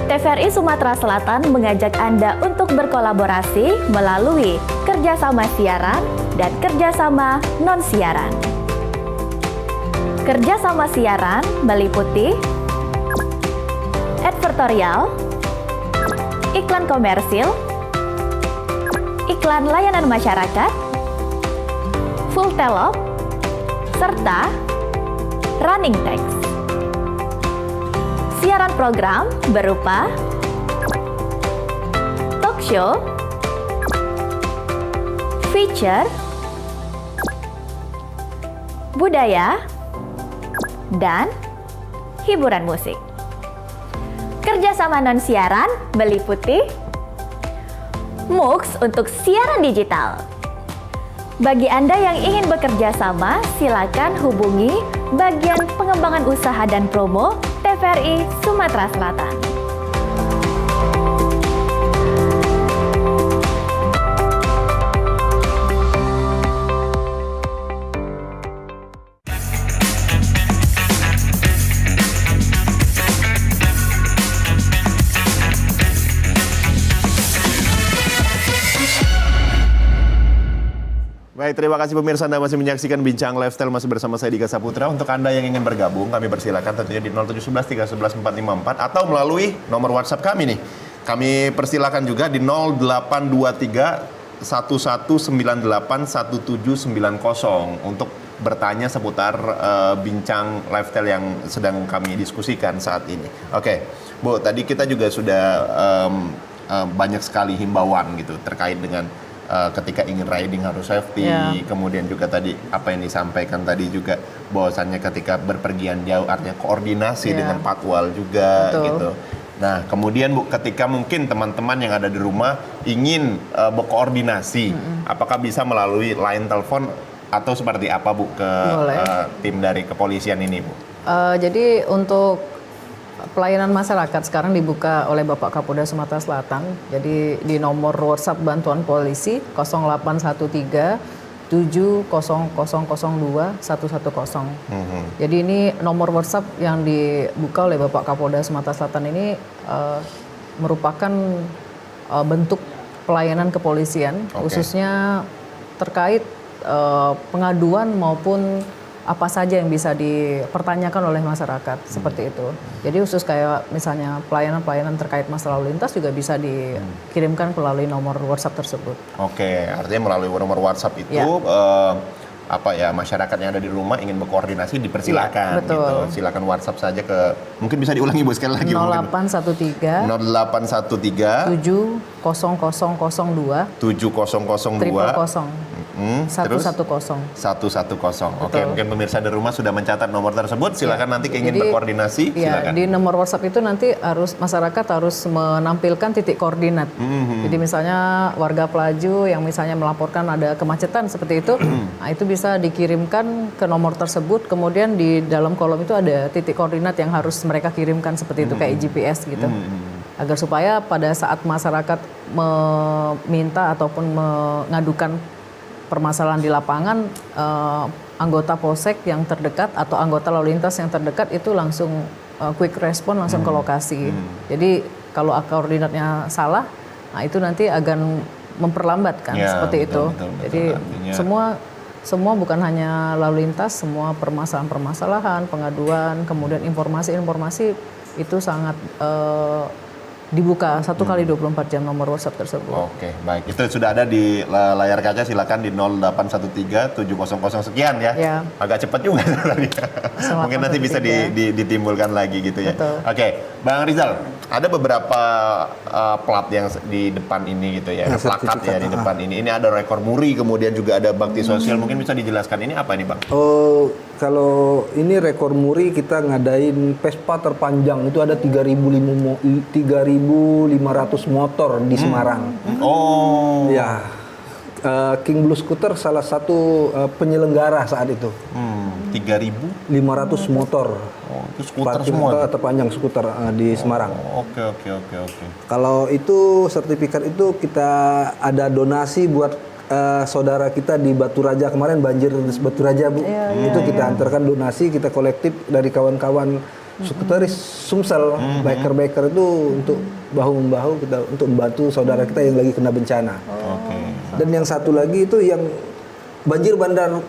TVRI Sumatera Selatan mengajak Anda untuk berkolaborasi melalui kerjasama siaran dan kerjasama non-siaran. Kerjasama siaran meliputi advertorial, iklan komersil, iklan layanan masyarakat, full telop, serta running text. Siaran program berupa talk show, feature, budaya, dan hiburan musik. Kerjasama non-siaran meliputi MUX untuk siaran digital. Bagi Anda yang ingin bekerja sama, silakan hubungi bagian pengembangan usaha dan promo TVRI Sumatera Selatan. Baik, terima kasih pemirsa Anda masih menyaksikan Bincang Lifestyle masih bersama saya Dika Saputra. Untuk Anda yang ingin bergabung, kami persilakan tentunya di 0711 311 454 atau melalui nomor WhatsApp kami nih. Kami persilakan juga di 0823 1198 1790 untuk bertanya seputar bincang lifestyle yang sedang kami diskusikan saat ini. Oke, Bu, tadi kita juga sudah banyak sekali himbauan gitu terkait dengan ketika ingin riding harus safety, kemudian juga tadi apa yang disampaikan tadi juga bahwasannya ketika berpergian jauh artinya koordinasi dengan patwal juga. Betul. Gitu. Nah kemudian Bu, ketika mungkin teman-teman yang ada di rumah ingin berkoordinasi, apakah bisa melalui line telepon atau seperti apa Bu ke tim dari kepolisian ini Bu? Jadi untuk pelayanan masyarakat sekarang dibuka oleh Bapak Kapolda Sumatera Selatan. Jadi di nomor WhatsApp bantuan polisi 0813 700002 110. Jadi ini nomor WhatsApp yang dibuka oleh Bapak Kapolda Sumatera Selatan ini merupakan bentuk pelayanan kepolisian, khususnya terkait pengaduan maupun apa saja yang bisa dipertanyakan oleh masyarakat seperti itu. Jadi khusus kayak misalnya pelayanan-pelayanan terkait masalah lalu lintas juga bisa dikirimkan melalui nomor WhatsApp tersebut. Oke, artinya melalui nomor WhatsApp itu masyarakat yang ada di rumah ingin berkoordinasi dipersilakan gitu. Silakan WhatsApp saja ke, mungkin bisa diulangi Bu sekali lagi 0813 700002 110. Oke, mungkin pemirsa di rumah sudah mencatat nomor tersebut. Silakan nanti ingin berkoordinasi. Silakan. Di nomor WhatsApp itu nanti masyarakat harus menampilkan titik koordinat. Jadi misalnya warga Pelaju yang misalnya melaporkan ada kemacetan seperti itu, nah itu bisa dikirimkan ke nomor tersebut. Kemudian di dalam kolom itu ada titik koordinat yang harus mereka kirimkan seperti itu kayak GPS gitu. Agar supaya pada saat masyarakat meminta ataupun mengadukan permasalahan di lapangan, anggota polsek yang terdekat atau anggota lalu lintas yang terdekat itu langsung quick respon langsung ke lokasi. Jadi kalau koordinatnya salah, nah itu nanti akan memperlambat kan seperti itu. Jadi semua bukan hanya lalu lintas, semua permasalahan-permasalahan, pengaduan, kemudian informasi-informasi itu sangat dibuka 1 kali 24 jam nomor WhatsApp tersebut. Oke, baik. Itu sudah ada di layar kaca, silakan di 0813 700 sekian ya. Agak cepat juga tadi. Mungkin nanti bisa ditimbulkan lagi gitu ya. Betul. Oke, Bang Rizal, ada beberapa plat yang di depan ini gitu ya, plakat ya di depan ini. Ini ada rekor muri, kemudian juga ada bakti sosial. Mungkin bisa dijelaskan ini apa ini Bang? Kalau ini rekor muri kita ngadain Vespa terpanjang itu ada 3.500 motor di Semarang. Oh. Ya. King Blue Scooter salah satu penyelenggara saat itu. 3.500 motor. Oh, itu skuter semua. Terpanjang skuter di Semarang. Oke. Kalau itu sertifikat itu kita ada donasi buat saudara kita di Batu Raja kemarin banjir Batu Raja, Bu. Itu kita antarkan donasi, kita kolektif dari kawan-kawan skuteris Sumsel, biker-biker itu untuk bahu-membahu kita untuk membantu saudara kita yang lagi kena bencana. Dan yang satu lagi itu yang banjir bandang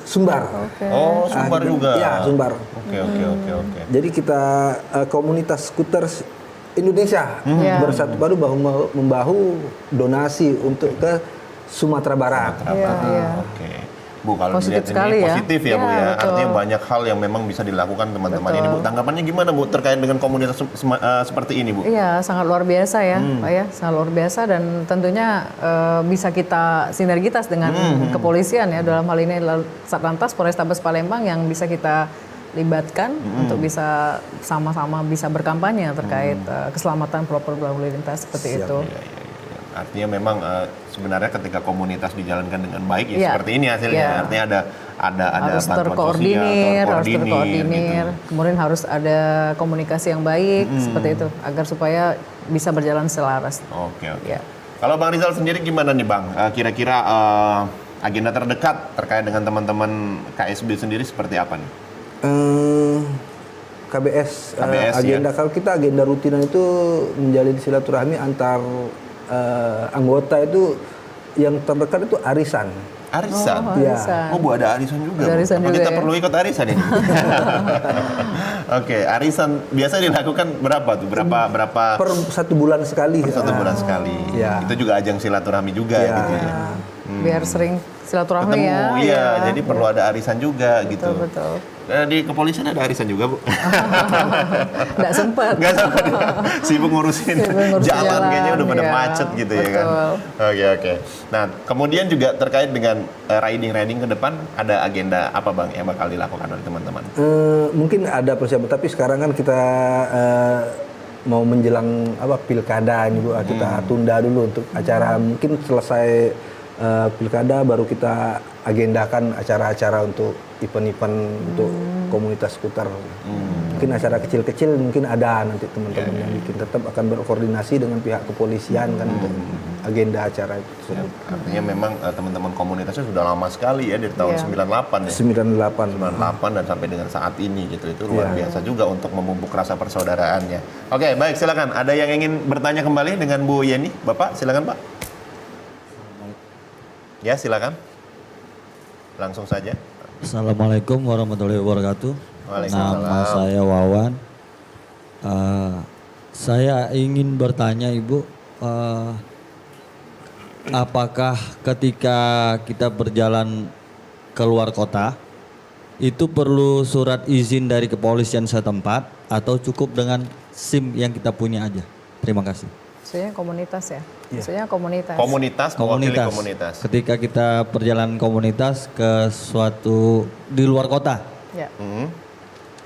Sumbar. Oh, Sumbar juga. Ya, Sumbar. Oke. Jadi kita komunitas skuter Indonesia bersatu padu bahu-membahu donasi untuk ke Sumatera Barat. Oke. Bu, kalau Positif dilihat sekali ini ya. positif ya, Bu Ya, ya. betul. Artinya banyak hal yang memang bisa dilakukan teman-teman ini, Bu. Tanggapannya gimana, Bu, terkait dengan komunitas seperti ini, Bu? Iya, sangat luar biasa ya, Pak ya. Sangat luar biasa dan tentunya bisa kita sinergitas dengan kepolisian ya. Dalam hal ini Satlantas Polrestabes Palembang yang bisa kita libatkan untuk bisa sama-sama bisa berkampanye terkait keselamatan pelopor lalu lintas seperti itu. Artinya memang sebenarnya ketika komunitas dijalankan dengan baik ya seperti ini hasilnya. Artinya ada harus bantuan terkoordinir, sosial, gitu. Kemudian harus ada komunikasi yang baik seperti itu agar supaya bisa berjalan selaras. Oke. Kalau Bang Rizal sendiri gimana nih, Bang? Kira-kira agenda terdekat terkait dengan teman-teman KSB sendiri seperti apa nih? KBS agenda kalau kita agenda rutinan itu menjalin silaturahmi antar anggota itu yang terdekat itu arisan. Arisan? Arisan. Bu, ada arisan juga. Arisan juga kita ya? perlu ikut arisan ini? Oke, arisan biasa dilakukan berapa tuh? Berapa? Per 1 bulan sekali. Per 1 bulan sekali. Itu juga ajang silaturahmi juga gitu ya. Biar sering silaturahmi ketemu, ya. Iya, jadi perlu ada arisan juga gitu. Betul. Di kepolisian ada arisan juga, Bu? Nggak sempat. Sibuk ngurusin jalan, kayaknya udah pada macet gitu ya kan. Oke. Nah, kemudian juga terkait dengan riding ke depan, ada agenda apa, Bang, yang bakal dilakukan oleh teman-teman? Mungkin ada persiapan, tapi sekarang kan kita mau menjelang pilkada ini, Bu. Kita tunda dulu untuk acara, mungkin selesai pilkada baru kita agendakan acara-acara untuk event-event untuk komunitas skuter. Mungkin acara kecil-kecil mungkin ada nanti teman-teman yang bikin, tetap akan berkoordinasi dengan pihak kepolisian kan untuk agenda acara itu. Artinya memang teman-teman komunitasnya sudah lama sekali ya, dari tahun 98 ya. 98 dan sampai dengan saat ini gitu. Itu luar biasa juga untuk memupuk rasa persaudaraannya. Oke, baik, silakan. Ada yang ingin bertanya kembali dengan Bu Yeni? Bapak, silakan, Pak. Ya, silakan. Langsung saja. Assalamualaikum warahmatullahi wabarakatuh. Nama saya Wawan. Saya ingin bertanya, Ibu, apakah ketika kita berjalan keluar kota itu perlu surat izin dari kepolisian setempat atau cukup dengan SIM yang kita punya aja? Terima kasih. Maksudnya komunitas ya? Maksudnya komunitas. Komunitas. Ketika kita perjalanan komunitas ke suatu di luar kota,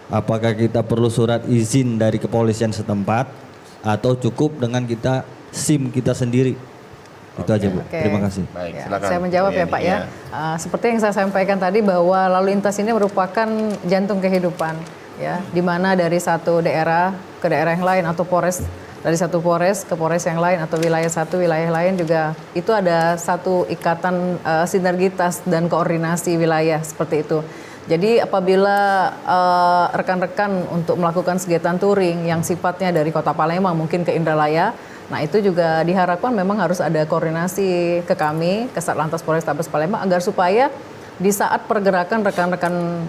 apakah kita perlu surat izin dari kepolisian setempat atau cukup dengan kita SIM kita sendiri? Itu aja, Bu. Terima kasih. Baik, silakan. Saya menjawab ya, Pak ya. Seperti yang saya sampaikan tadi bahwa lalu lintas ini merupakan jantung kehidupan ya, di mana dari satu daerah ke daerah yang lain atau dari satu Polres ke Polres yang lain atau wilayah satu wilayah lain juga itu ada satu ikatan sinergitas dan koordinasi wilayah seperti itu. Jadi apabila rekan-rekan untuk melakukan kegiatan touring yang sifatnya dari Kota Palembang mungkin ke Indralaya, nah itu juga diharapkan memang harus ada koordinasi ke kami, ke Satlantas Polrestabes Palembang agar supaya di saat pergerakan rekan-rekan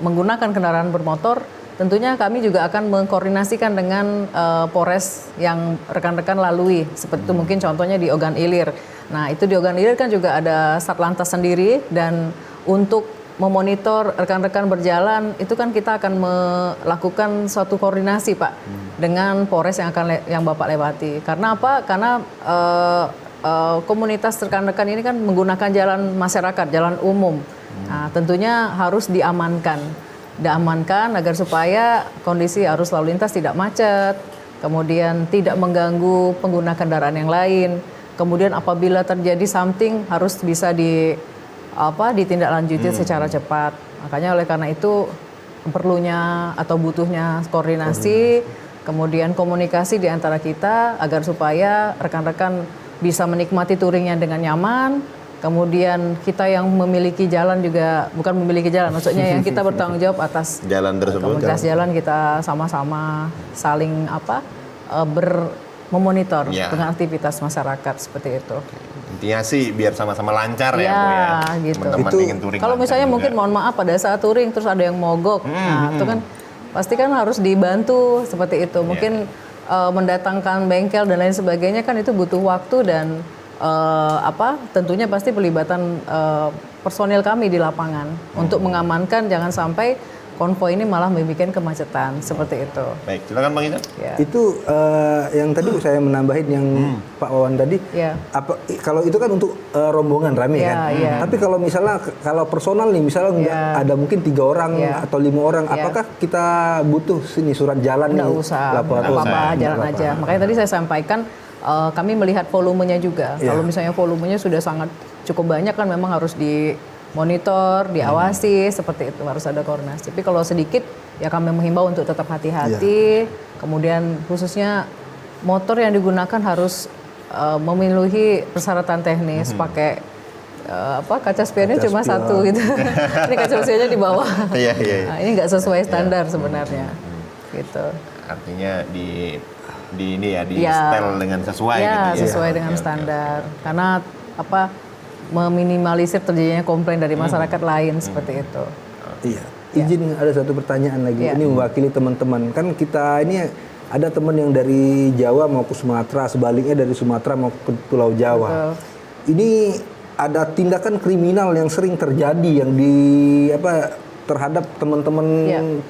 menggunakan kendaraan bermotor, tentunya kami juga akan mengkoordinasikan dengan Polres yang rekan-rekan lalui. Seperti itu mungkin contohnya di Ogan Ilir. Nah itu di Ogan Ilir kan juga ada Satlantas sendiri dan untuk memonitor rekan-rekan berjalan itu kan kita akan melakukan suatu koordinasi, Pak, dengan Polres yang Bapak lewati. Karena apa? Karena komunitas rekan-rekan ini kan menggunakan jalan masyarakat, jalan umum. Nah, tentunya harus diamankan agar supaya kondisi arus lalu lintas tidak macet, kemudian tidak mengganggu pengguna kendaraan yang lain. Kemudian apabila terjadi something harus bisa ditindaklanjuti secara cepat. Makanya oleh karena itu perlunya atau butuhnya koordinasi, kemudian komunikasi di antara kita agar supaya rekan-rekan bisa menikmati touringnya dengan nyaman. Kemudian kita yang memiliki jalan juga, bukan memiliki jalan, maksudnya yang kita bertanggung jawab atas jalan tersebut. komunitas jalan, kita sama-sama saling memonitor dengan aktivitas masyarakat seperti itu. Intinya sih biar sama-sama lancar ya, Bu ya. Gitu. Teman-teman ingin touring. Kalau misalnya juga. mungkin mohon maaf pada saat touring terus ada yang mogok, nah itu kan pasti kan harus dibantu seperti itu. Mungkin mendatangkan bengkel dan lain sebagainya kan itu butuh waktu dan tentunya pasti pelibatan personil kami di lapangan untuk mengamankan jangan sampai konvoi ini malah membuat kemacetan seperti itu. Baik, silakan Bang Ican. Ya. Itu yang tadi saya menambahin yang Pak Wawan tadi. Ya. Kalau itu kan untuk rombongan rame kan. Ya. Tapi kalau misalnya kalau personal nih, misalnya nggak ada mungkin 3 orang atau 5 orang, apakah kita butuh surat jalan? Nggak usah, apa-apa, jalan aja. Makanya tadi saya sampaikan kami melihat volumenya juga. Kalau misalnya volumenya sudah sangat cukup banyak kan memang harus dimonitor, diawasi, seperti itu harus ada koordinasi. Tapi kalau sedikit ya kami menghimbau untuk tetap hati-hati. Kemudian khususnya motor yang digunakan harus memenuhi persyaratan teknis, pakai kaca spionnya cuma satu gitu. Ini kaca spionnya di bawah. Nah, ini nggak sesuai standar sebenarnya. Gitu. Artinya di setel dengan sesuai gitu ya. Sesuai dengan standar. Karena meminimalisir terjadinya komplain dari masyarakat lain seperti itu. Iya. Izin ada satu pertanyaan lagi. Ini mewakili teman-teman. Kan kita ini ada teman yang dari Jawa mau ke Sumatera, sebaliknya dari Sumatera mau ke Pulau Jawa. Ini ada tindakan kriminal yang sering terjadi yang terhadap teman-teman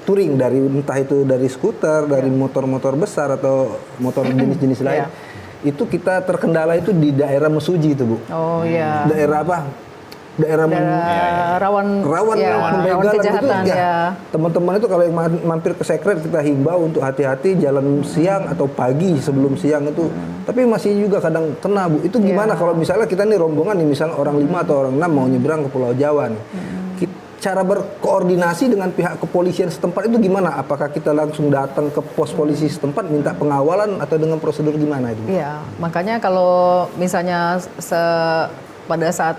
touring dari entah itu dari skuter, dari motor-motor besar atau motor jenis-jenis lain. Itu kita terkendala itu di daerah Mesuji itu, Bu. Oh iya. Daerah apa? Daerah rawan itu, kejahatan ya. Teman-teman itu kalau yang mampir ke Sekret kita himbau untuk hati-hati jalan siang atau pagi sebelum siang itu. Tapi masih juga kadang kena, Bu. Itu gimana kalau misalnya kita nih rombongan nih, misalnya orang 5 atau orang 6 mau nyebrang ke Pulau Jawa nih. Cara berkoordinasi dengan pihak kepolisian setempat itu gimana? Apakah kita langsung datang ke pos polisi setempat minta pengawalan atau dengan prosedur gimana itu? Iya, makanya kalau misalnya pada saat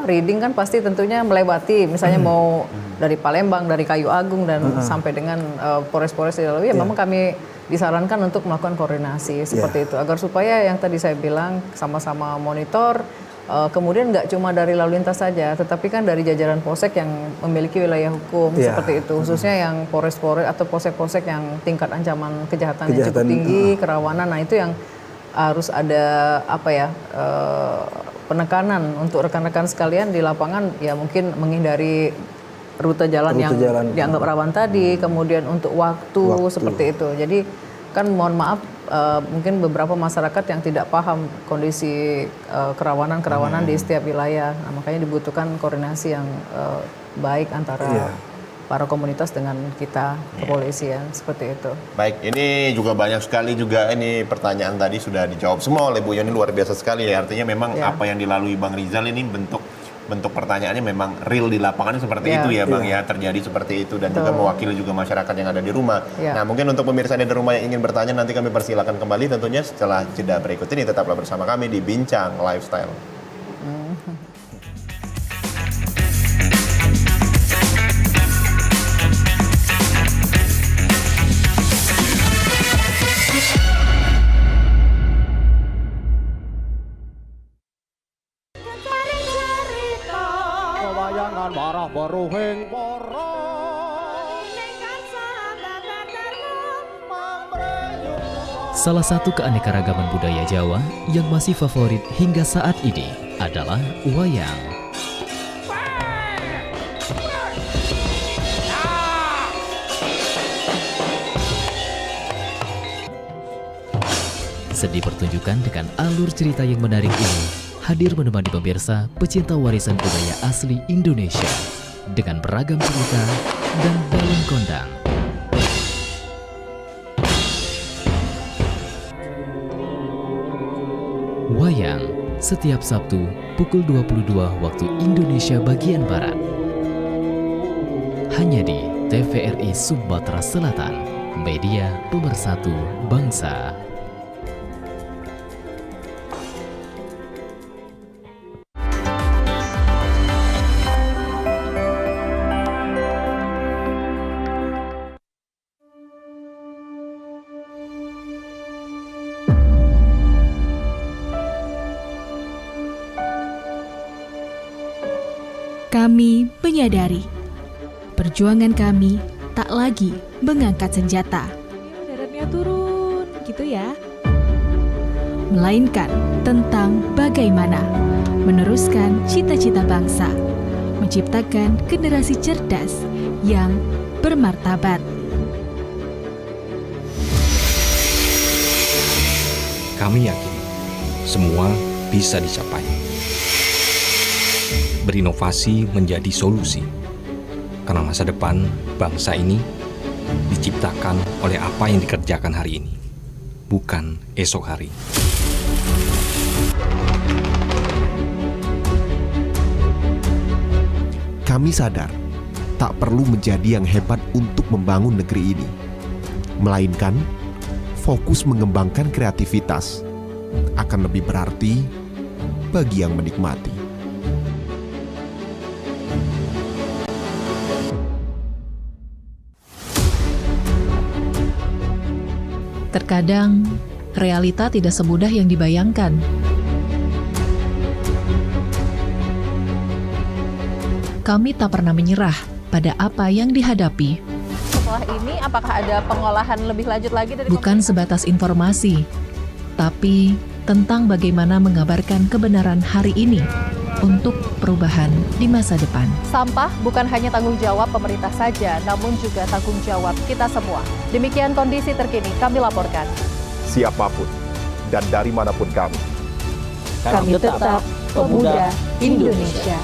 reading kan pasti tentunya melewati misalnya mau dari Palembang, dari Kayu Agung dan sampai dengan Polres-Polres di lalu ya memang kami disarankan untuk melakukan koordinasi seperti itu agar supaya yang tadi saya bilang sama-sama monitor. Kemudian nggak cuma dari lalu lintas saja, tetapi kan dari jajaran polsek yang memiliki wilayah hukum seperti itu, khususnya yang polres-polres atau polsek-polsek yang tingkat ancaman kejahatan yang cukup tinggi, kerawanan. Nah itu yang harus ada penekanan untuk rekan-rekan sekalian di lapangan, ya mungkin menghindari rute jalan yang dianggap rawan tadi, kemudian untuk waktu seperti itu. Jadi kan mohon maaf. Mungkin beberapa masyarakat yang tidak paham kondisi kerawanan di setiap wilayah. Nah, makanya dibutuhkan koordinasi yang baik antara para komunitas dengan kita kepolisian seperti itu. Baik, ini juga banyak sekali juga ini pertanyaan tadi sudah dijawab semua oleh Bu Yoni, luar biasa sekali ya. Artinya memang apa yang dilalui Bang Rizal ini bentuk pertanyaannya memang real di lapangannya seperti itu ya Bang ya, terjadi seperti itu dan juga mewakili juga masyarakat yang ada di rumah. Nah mungkin untuk pemirsa di rumah yang ingin bertanya nanti kami persilakan kembali tentunya setelah jeda berikut ini. Tetaplah bersama kami di Bincang Lifestyle. Salah satu keanekaragaman budaya Jawa yang masih favorit hingga saat ini adalah wayang. Seni pertunjukan dengan alur cerita yang menarik ini hadir menemani pemirsa pecinta warisan budaya asli Indonesia dengan beragam cerita dan dalam kondang. Wayang setiap Sabtu pukul 22 waktu Indonesia bagian Barat. Hanya di TVRI Sumatera Selatan, media pemersatu bangsa. Kami menyadari perjuangan kami tak lagi mengangkat senjata, Daratnya turun, gitu ya. melainkan tentang bagaimana meneruskan cita-cita bangsa, menciptakan generasi cerdas yang bermartabat. Kami yakin semua bisa dicapai. Berinovasi menjadi solusi, karena masa depan bangsa ini diciptakan oleh apa yang dikerjakan hari ini, bukan esok hari. Kami sadar tak perlu menjadi yang hebat untuk membangun negeri ini, melainkan fokus mengembangkan kreativitas akan lebih berarti bagi yang menikmati. Terkadang, realita tidak semudah yang dibayangkan. Kami tak pernah menyerah pada apa yang dihadapi. Setelah ini, apakah ada pengolahan lebih lanjut lagi dari Bukan sebatas informasi, tapi tentang bagaimana mengabarkan kebenaran hari ini untuk perubahan di masa depan. Sampah bukan hanya tanggung jawab pemerintah saja, namun juga tanggung jawab kita semua. Demikian kondisi terkini kami laporkan. Siapapun dan dari manapun kami Tetap pemuda Indonesia.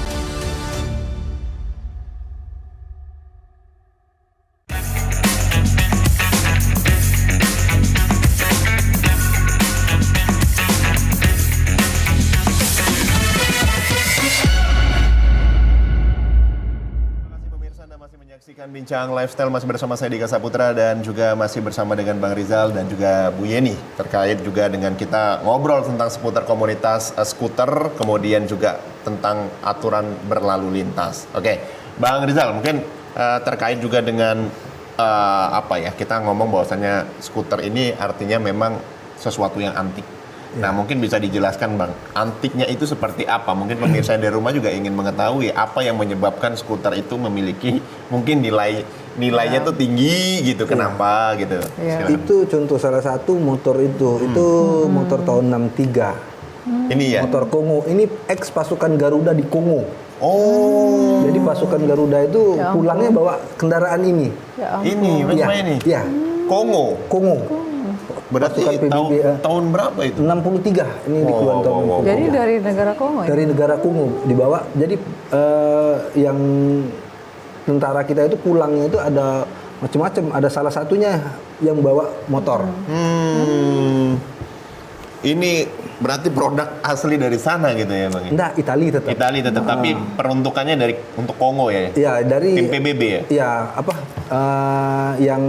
Menyaksikan Bincang Lifestyle masih bersama saya Dika Saputra dan juga masih bersama dengan Bang Rizal dan juga Bu Yeni terkait juga dengan kita ngobrol tentang seputar komunitas skuter, kemudian juga tentang aturan berlalu lintas. Oke, Bang Rizal mungkin terkait juga dengan kita ngomong bahwasannya skuter ini artinya memang sesuatu yang antik. Nah, mungkin bisa dijelaskan Bang, antiknya itu seperti apa? Mungkin pemirsa di rumah juga ingin mengetahui apa yang menyebabkan skuter itu memiliki mungkin nilainya tuh tinggi gitu. Kenapa gitu? Itu contoh salah satu motor itu motor tahun 63. Ini ya? Motor Kongo. Ini ex pasukan Garuda di Kongo. Oh. Jadi pasukan Garuda itu Ya pulangnya bawa kendaraan ini. Ya ampun. Ini, macam ini? Iya. Kongo. Berarti pasukan tahun berapa itu? 63 ini dikeluarkan tahun 63. Jadi dari negara Kongo ya? Dari negara Kongo dibawa. Jadi yang tentara kita itu pulangnya itu ada macam-macam. Ada salah satunya yang bawa motor. Ini berarti produk asli dari sana gitu ya Bang? Enggak, Italia tetap. Italia tetap, tapi peruntukannya untuk Kongo ya? Iya, dari tim PBB ya? Iya, yang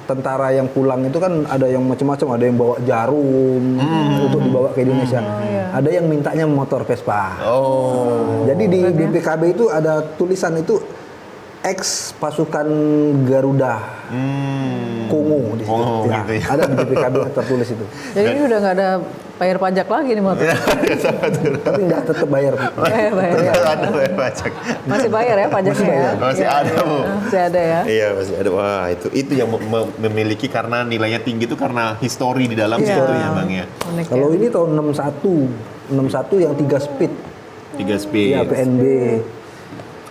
tentara yang pulang itu kan ada yang macam-macam, ada yang bawa jarum untuk dibawa ke Indonesia. Ada yang mintanya motor Vespa. Jadi di BPKB itu ada tulisan itu ex pasukan Garuda Kongo di situ. Ya, gitu ya. Ada di BPKB tertulis itu. Jadi ini udah nggak ada bayar pajak lagi nih motor. Tapi nggak tetap bayar. Bayar ya. Ada bayar pajak. Masih bayar ya pajaknya ya? Masih ada Bu. Masih ada ya? Iya masih ada. Wah itu yang memiliki karena nilainya tinggi itu karena histori di dalam situ ya Bang ya. Kalau ini tahun 61 yang 3 speed. 3 speed. Iya, PNB.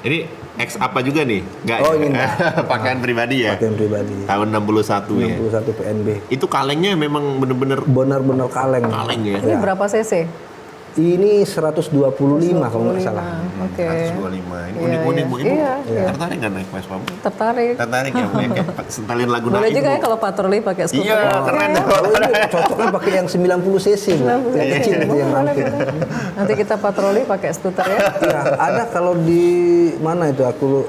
Ini X apa juga nih? Enggak ini pakaian pribadi ya? Pakaian pribadi. Tahun 61 ya? 61 PNB. Itu kalengnya memang benar-benar kaleng. Kaleng ya? Ini berapa cc? Ini 125 kalau nggak salah. Oke. 125. Ini unik-unik Bu. Ibu tertarik nggak naik Vespa? Tertarik. Tertarik ya Bu, kayak setelin lagu Boleh naik juga Bu. ya kalau patroli pakai skuter. Iya, keren tuh. Kalau ini cocoknya pakai yang 90 cc Bu. Yang kecil itu yang ramping. Nanti kita patroli pakai skuter ya. Iya, ada kalau di mana itu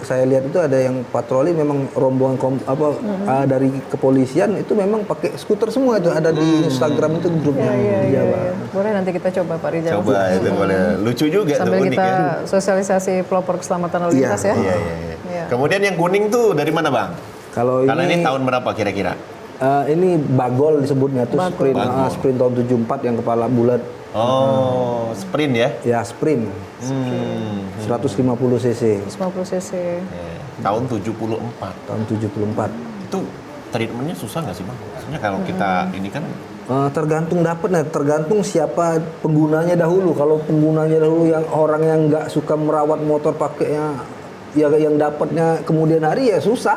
saya lihat itu ada yang patroli memang rombongan dari kepolisian itu memang pakai skuter semua itu ada di Instagram itu grupnya di Jawa. Boleh nanti kita coba Pak Rijal. Coba itu boleh. Lucu juga sambil tuh, unik kita ya. sosialisasi pelopor keselamatan lalu lintas ya. Iya. Kemudian yang kuning tuh dari mana Bang? Kalau ini tahun berapa kira-kira? Ini Bagol disebutnya tuh sprint tahun 74 yang kepala bulat. Oh, sprint ya? Ya, sprint. 150 cc. 150 cc. Tahun 74. Tahun 74. Itu treatmentnya susah nggak sih Bang? Maksudnya kalau kita ini kan tergantung dapatnya, tergantung siapa penggunanya dahulu. Kalau penggunanya dahulu yang orang yang nggak suka merawat motor pakainya, ya yang dapatnya kemudian hari ya susah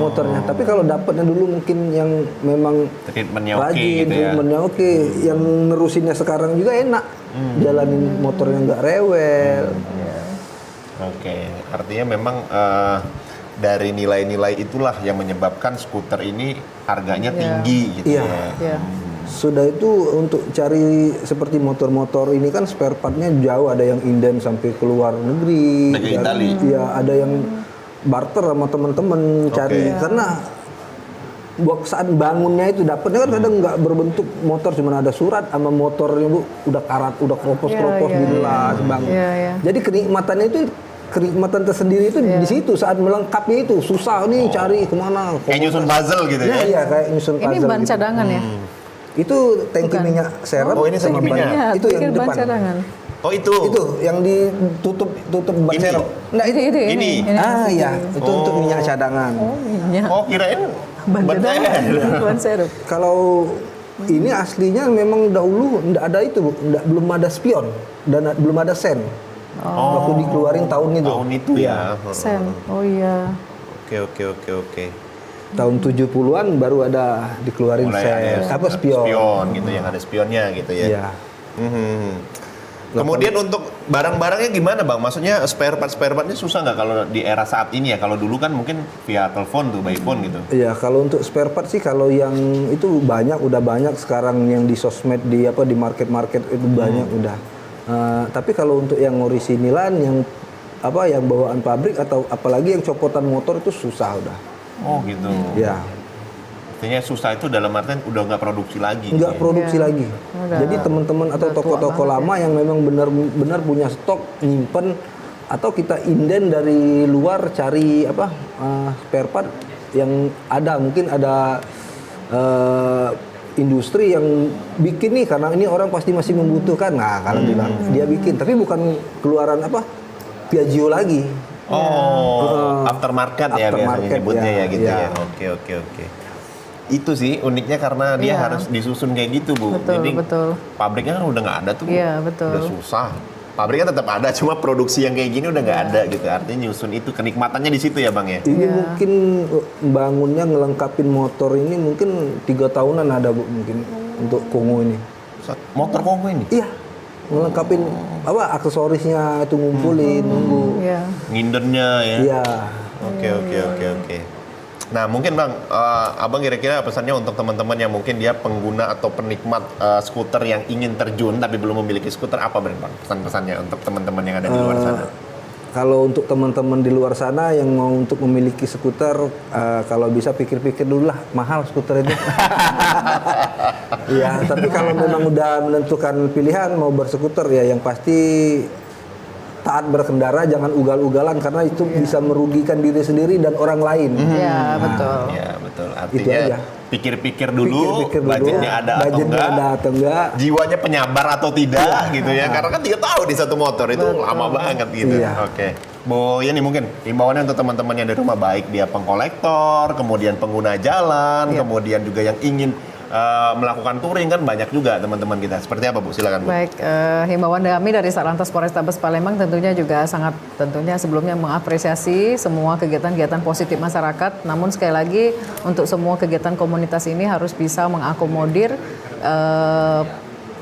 motornya. Tapi kalau dapatnya dulu mungkin yang memang treatmentnya rajin, gitu ya. treatmentnya oke, yang nerusinnya sekarang juga enak, jalanin motornya nggak rewel. Oke, artinya memang dari nilai-nilai itulah yang menyebabkan skuter ini harganya tinggi gitu ya. Sudah itu untuk cari seperti motor-motor ini kan spare partnya jauh, ada yang inden sampai ke luar negeri. Ke Itali. Ya, ada yang barter sama teman-teman cari karena saat bangunnya itu dapatnya kan kadang nggak berbentuk motor, cuma ada surat sama motornya Bu udah karat, udah kropos-kropos dilas bangun. Jadi kenikmatannya itu kenikmatan tersendiri itu di situ saat melengkapi itu susah nih cari kemana. Kayak nyusun puzzle gitu ya? Iya kayak nyusun puzzle. Ini ban cadangan ya? Itu tangki minyak serep. Oh ini tangki minyak. Itu yang depan. Cadangan. Oh itu yang ditutup ban serep. Nah ini. Iya itu untuk minyak cadangan. Oh minyak. Oh kirain ban cadangan. Ban serep. Kalau ini aslinya memang dahulu enggak ada itu Bu, belum ada spion dan belum ada sen. Waktu dikeluarin tahun itu. Tahun itu ya. Sen. Oh iya. Oke. Tahun 70-an baru ada dikeluarin spion. Spion gitu, yang ada spionnya gitu ya. Iya. Kemudian untuk barang-barangnya gimana Bang? Maksudnya spare partnya susah nggak kalau di era saat ini ya? Kalau dulu kan mungkin via telepon tuh, by phone gitu. Iya, kalau untuk spare part sih kalau yang itu udah banyak sekarang yang di sosmed di market itu banyak udah. Tapi kalau untuk yang orisinilan yang bawaan pabrik atau apalagi yang copotan motor itu susah udah. Oh gitu. Ya. Artinya susah itu dalam artian udah nggak produksi lagi. Nggak produksi lagi. Jadi teman-teman atau toko-toko lama yang memang benar-benar punya stok nyimpen atau kita inden dari luar cari spare part yang ada, mungkin ada industri yang bikin nih karena ini orang pasti masih membutuhkan. Nah kalau dia bikin, tapi bukan keluaran Piaggio lagi. Aftermarket ya biasanya nyebutnya ya gitu ya. Oke. Itu sih uniknya karena dia harus disusun kayak gitu Bu. Jadi pabriknya kan udah nggak ada tuh. Iya betul. Udah susah. Pabriknya tetap ada, cuma produksi yang kayak gini udah nggak ada gitu. Artinya nyusun itu kenikmatannya di situ ya Bang ya. Ini mungkin bangunnya ngelengkapin motor ini mungkin 3 tahunan ada Bu mungkin untuk Kongo ini. Motor Kongo ini? Iya. Ngelengkapin aksesorisnya itu ngumpulin nunggu. Ngindernya ya. Iya. Oke. Nah mungkin Bang, Abang kira-kira pesannya untuk teman-teman yang mungkin dia pengguna atau penikmat skuter yang ingin terjun tapi belum memiliki skuter, apa Bang pesan-pesannya untuk teman-teman yang ada di luar sana? Kalau untuk teman-teman di luar sana yang mau untuk memiliki skuter, kalau bisa pikir-pikir dulu lah, mahal skuter itu. Ya, tapi kalau memang udah menentukan pilihan mau berskuter ya yang pasti taat berkendara, jangan ugal-ugalan karena itu bisa merugikan diri sendiri dan orang lain. Iya, betul. Ya, betul. Artinya pikir-pikir dulu, budgetnya ada atau enggak, jiwanya penyabar atau tidak gitu ya. Karena kan 3 tahun di satu motor itu lama banget gitu. Oke. Bu, ya nih mungkin himbauannya untuk teman-teman yang di rumah, baik dia pengkolektor, kemudian pengguna jalan, kemudian juga yang ingin melakukan touring, kan banyak juga teman-teman kita. Seperti apa Bu? Silakan Bu. Baik, himbauan kami dari Satlantas Polrestabes Palembang tentunya juga tentunya sebelumnya mengapresiasi semua kegiatan-kegiatan positif masyarakat. Namun sekali lagi untuk semua kegiatan komunitas ini harus bisa mengakomodir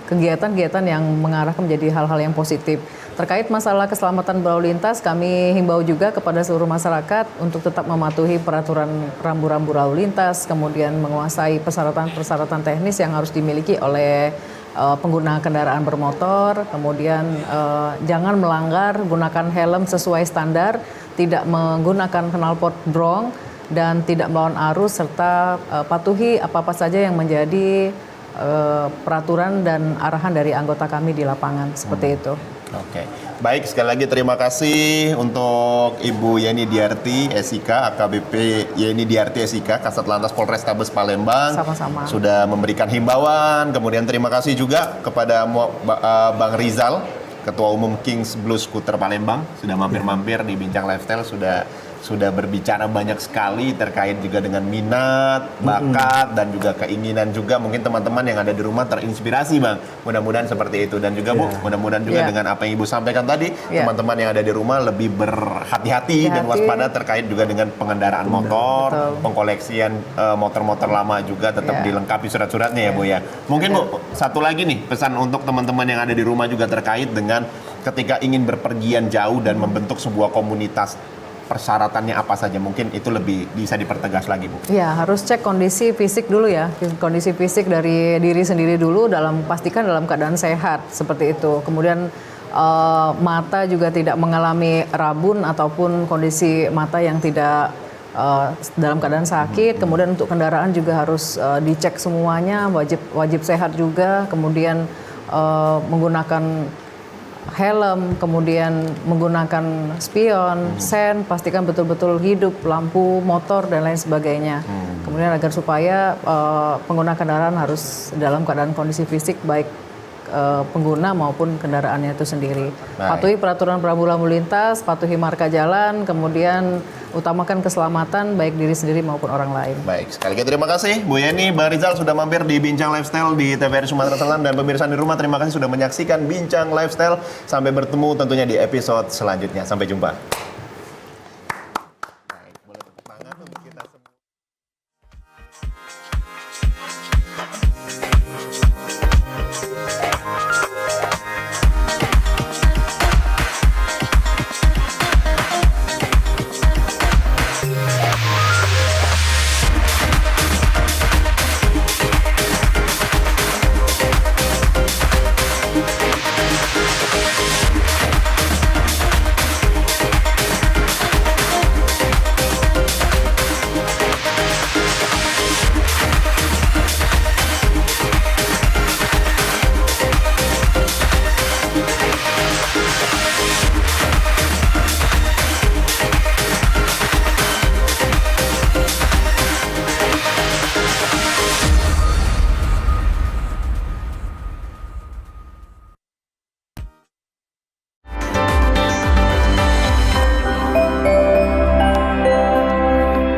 kegiatan-kegiatan yang mengarah menjadi hal-hal yang positif. Terkait masalah keselamatan berlalu lintas, kami himbau juga kepada seluruh masyarakat untuk tetap mematuhi peraturan rambu-rambu lalu lintas, kemudian menguasai persyaratan-persyaratan teknis yang harus dimiliki oleh pengguna kendaraan bermotor, kemudian jangan melanggar, gunakan helm sesuai standar, tidak menggunakan knalpot brong, dan tidak melawan arus, serta patuhi apa-apa saja yang menjadi peraturan dan arahan dari anggota kami di lapangan, seperti itu. Oke, baik, sekali lagi terima kasih untuk Ibu Yeni Diarti SIK, AKBP Yeni Diarti SIK, Kasat Lantas Polrestabes Palembang. Sama-sama. Sudah memberikan himbauan, kemudian terima kasih juga kepada Bang Rizal, Ketua Umum Kings Blues Scooter Palembang, sudah mampir-mampir di Bincang Lifestyle, sudah berbicara banyak sekali terkait juga dengan minat, bakat, dan juga keinginan juga mungkin teman-teman yang ada di rumah terinspirasi, Bang. Mudah-mudahan seperti itu. Dan juga Bu, mudah-mudahan juga dengan apa yang Ibu sampaikan tadi, teman-teman yang ada di rumah lebih berhati-hati dan waspada terkait juga dengan pengendaraan motor, pengkoleksian motor-motor lama juga tetap dilengkapi surat-suratnya ya Bu ya. Mungkin Bu, satu lagi nih pesan untuk teman-teman yang ada di rumah juga terkait dengan ketika ingin berpergian jauh dan membentuk sebuah komunitas, persyaratannya apa saja, mungkin itu lebih bisa dipertegas lagi Bu. Ya, harus cek kondisi fisik dulu ya, kondisi fisik dari diri sendiri dulu, pastikan dalam keadaan sehat, seperti itu. Kemudian mata juga tidak mengalami rabun ataupun kondisi mata yang tidak dalam keadaan sakit. Kemudian untuk kendaraan juga harus dicek semuanya, wajib sehat juga. Kemudian menggunakan helm, kemudian menggunakan spion, sen, pastikan betul-betul hidup, lampu, motor, dan lain sebagainya. Kemudian agar supaya pengguna kendaraan harus dalam keadaan kondisi fisik baik pengguna maupun kendaraannya itu sendiri. Patuhi peraturan rambu lalu lintas, patuhi marka jalan, kemudian utamakan keselamatan baik diri sendiri maupun orang lain. Baik, sekali lagi terima kasih Bu Yeni, Bang Rizal sudah mampir di Bincang Lifestyle di TVRI Sumatera Selatan, dan pemirsa di rumah terima kasih sudah menyaksikan Bincang Lifestyle. Sampai bertemu tentunya di episode selanjutnya. Sampai jumpa.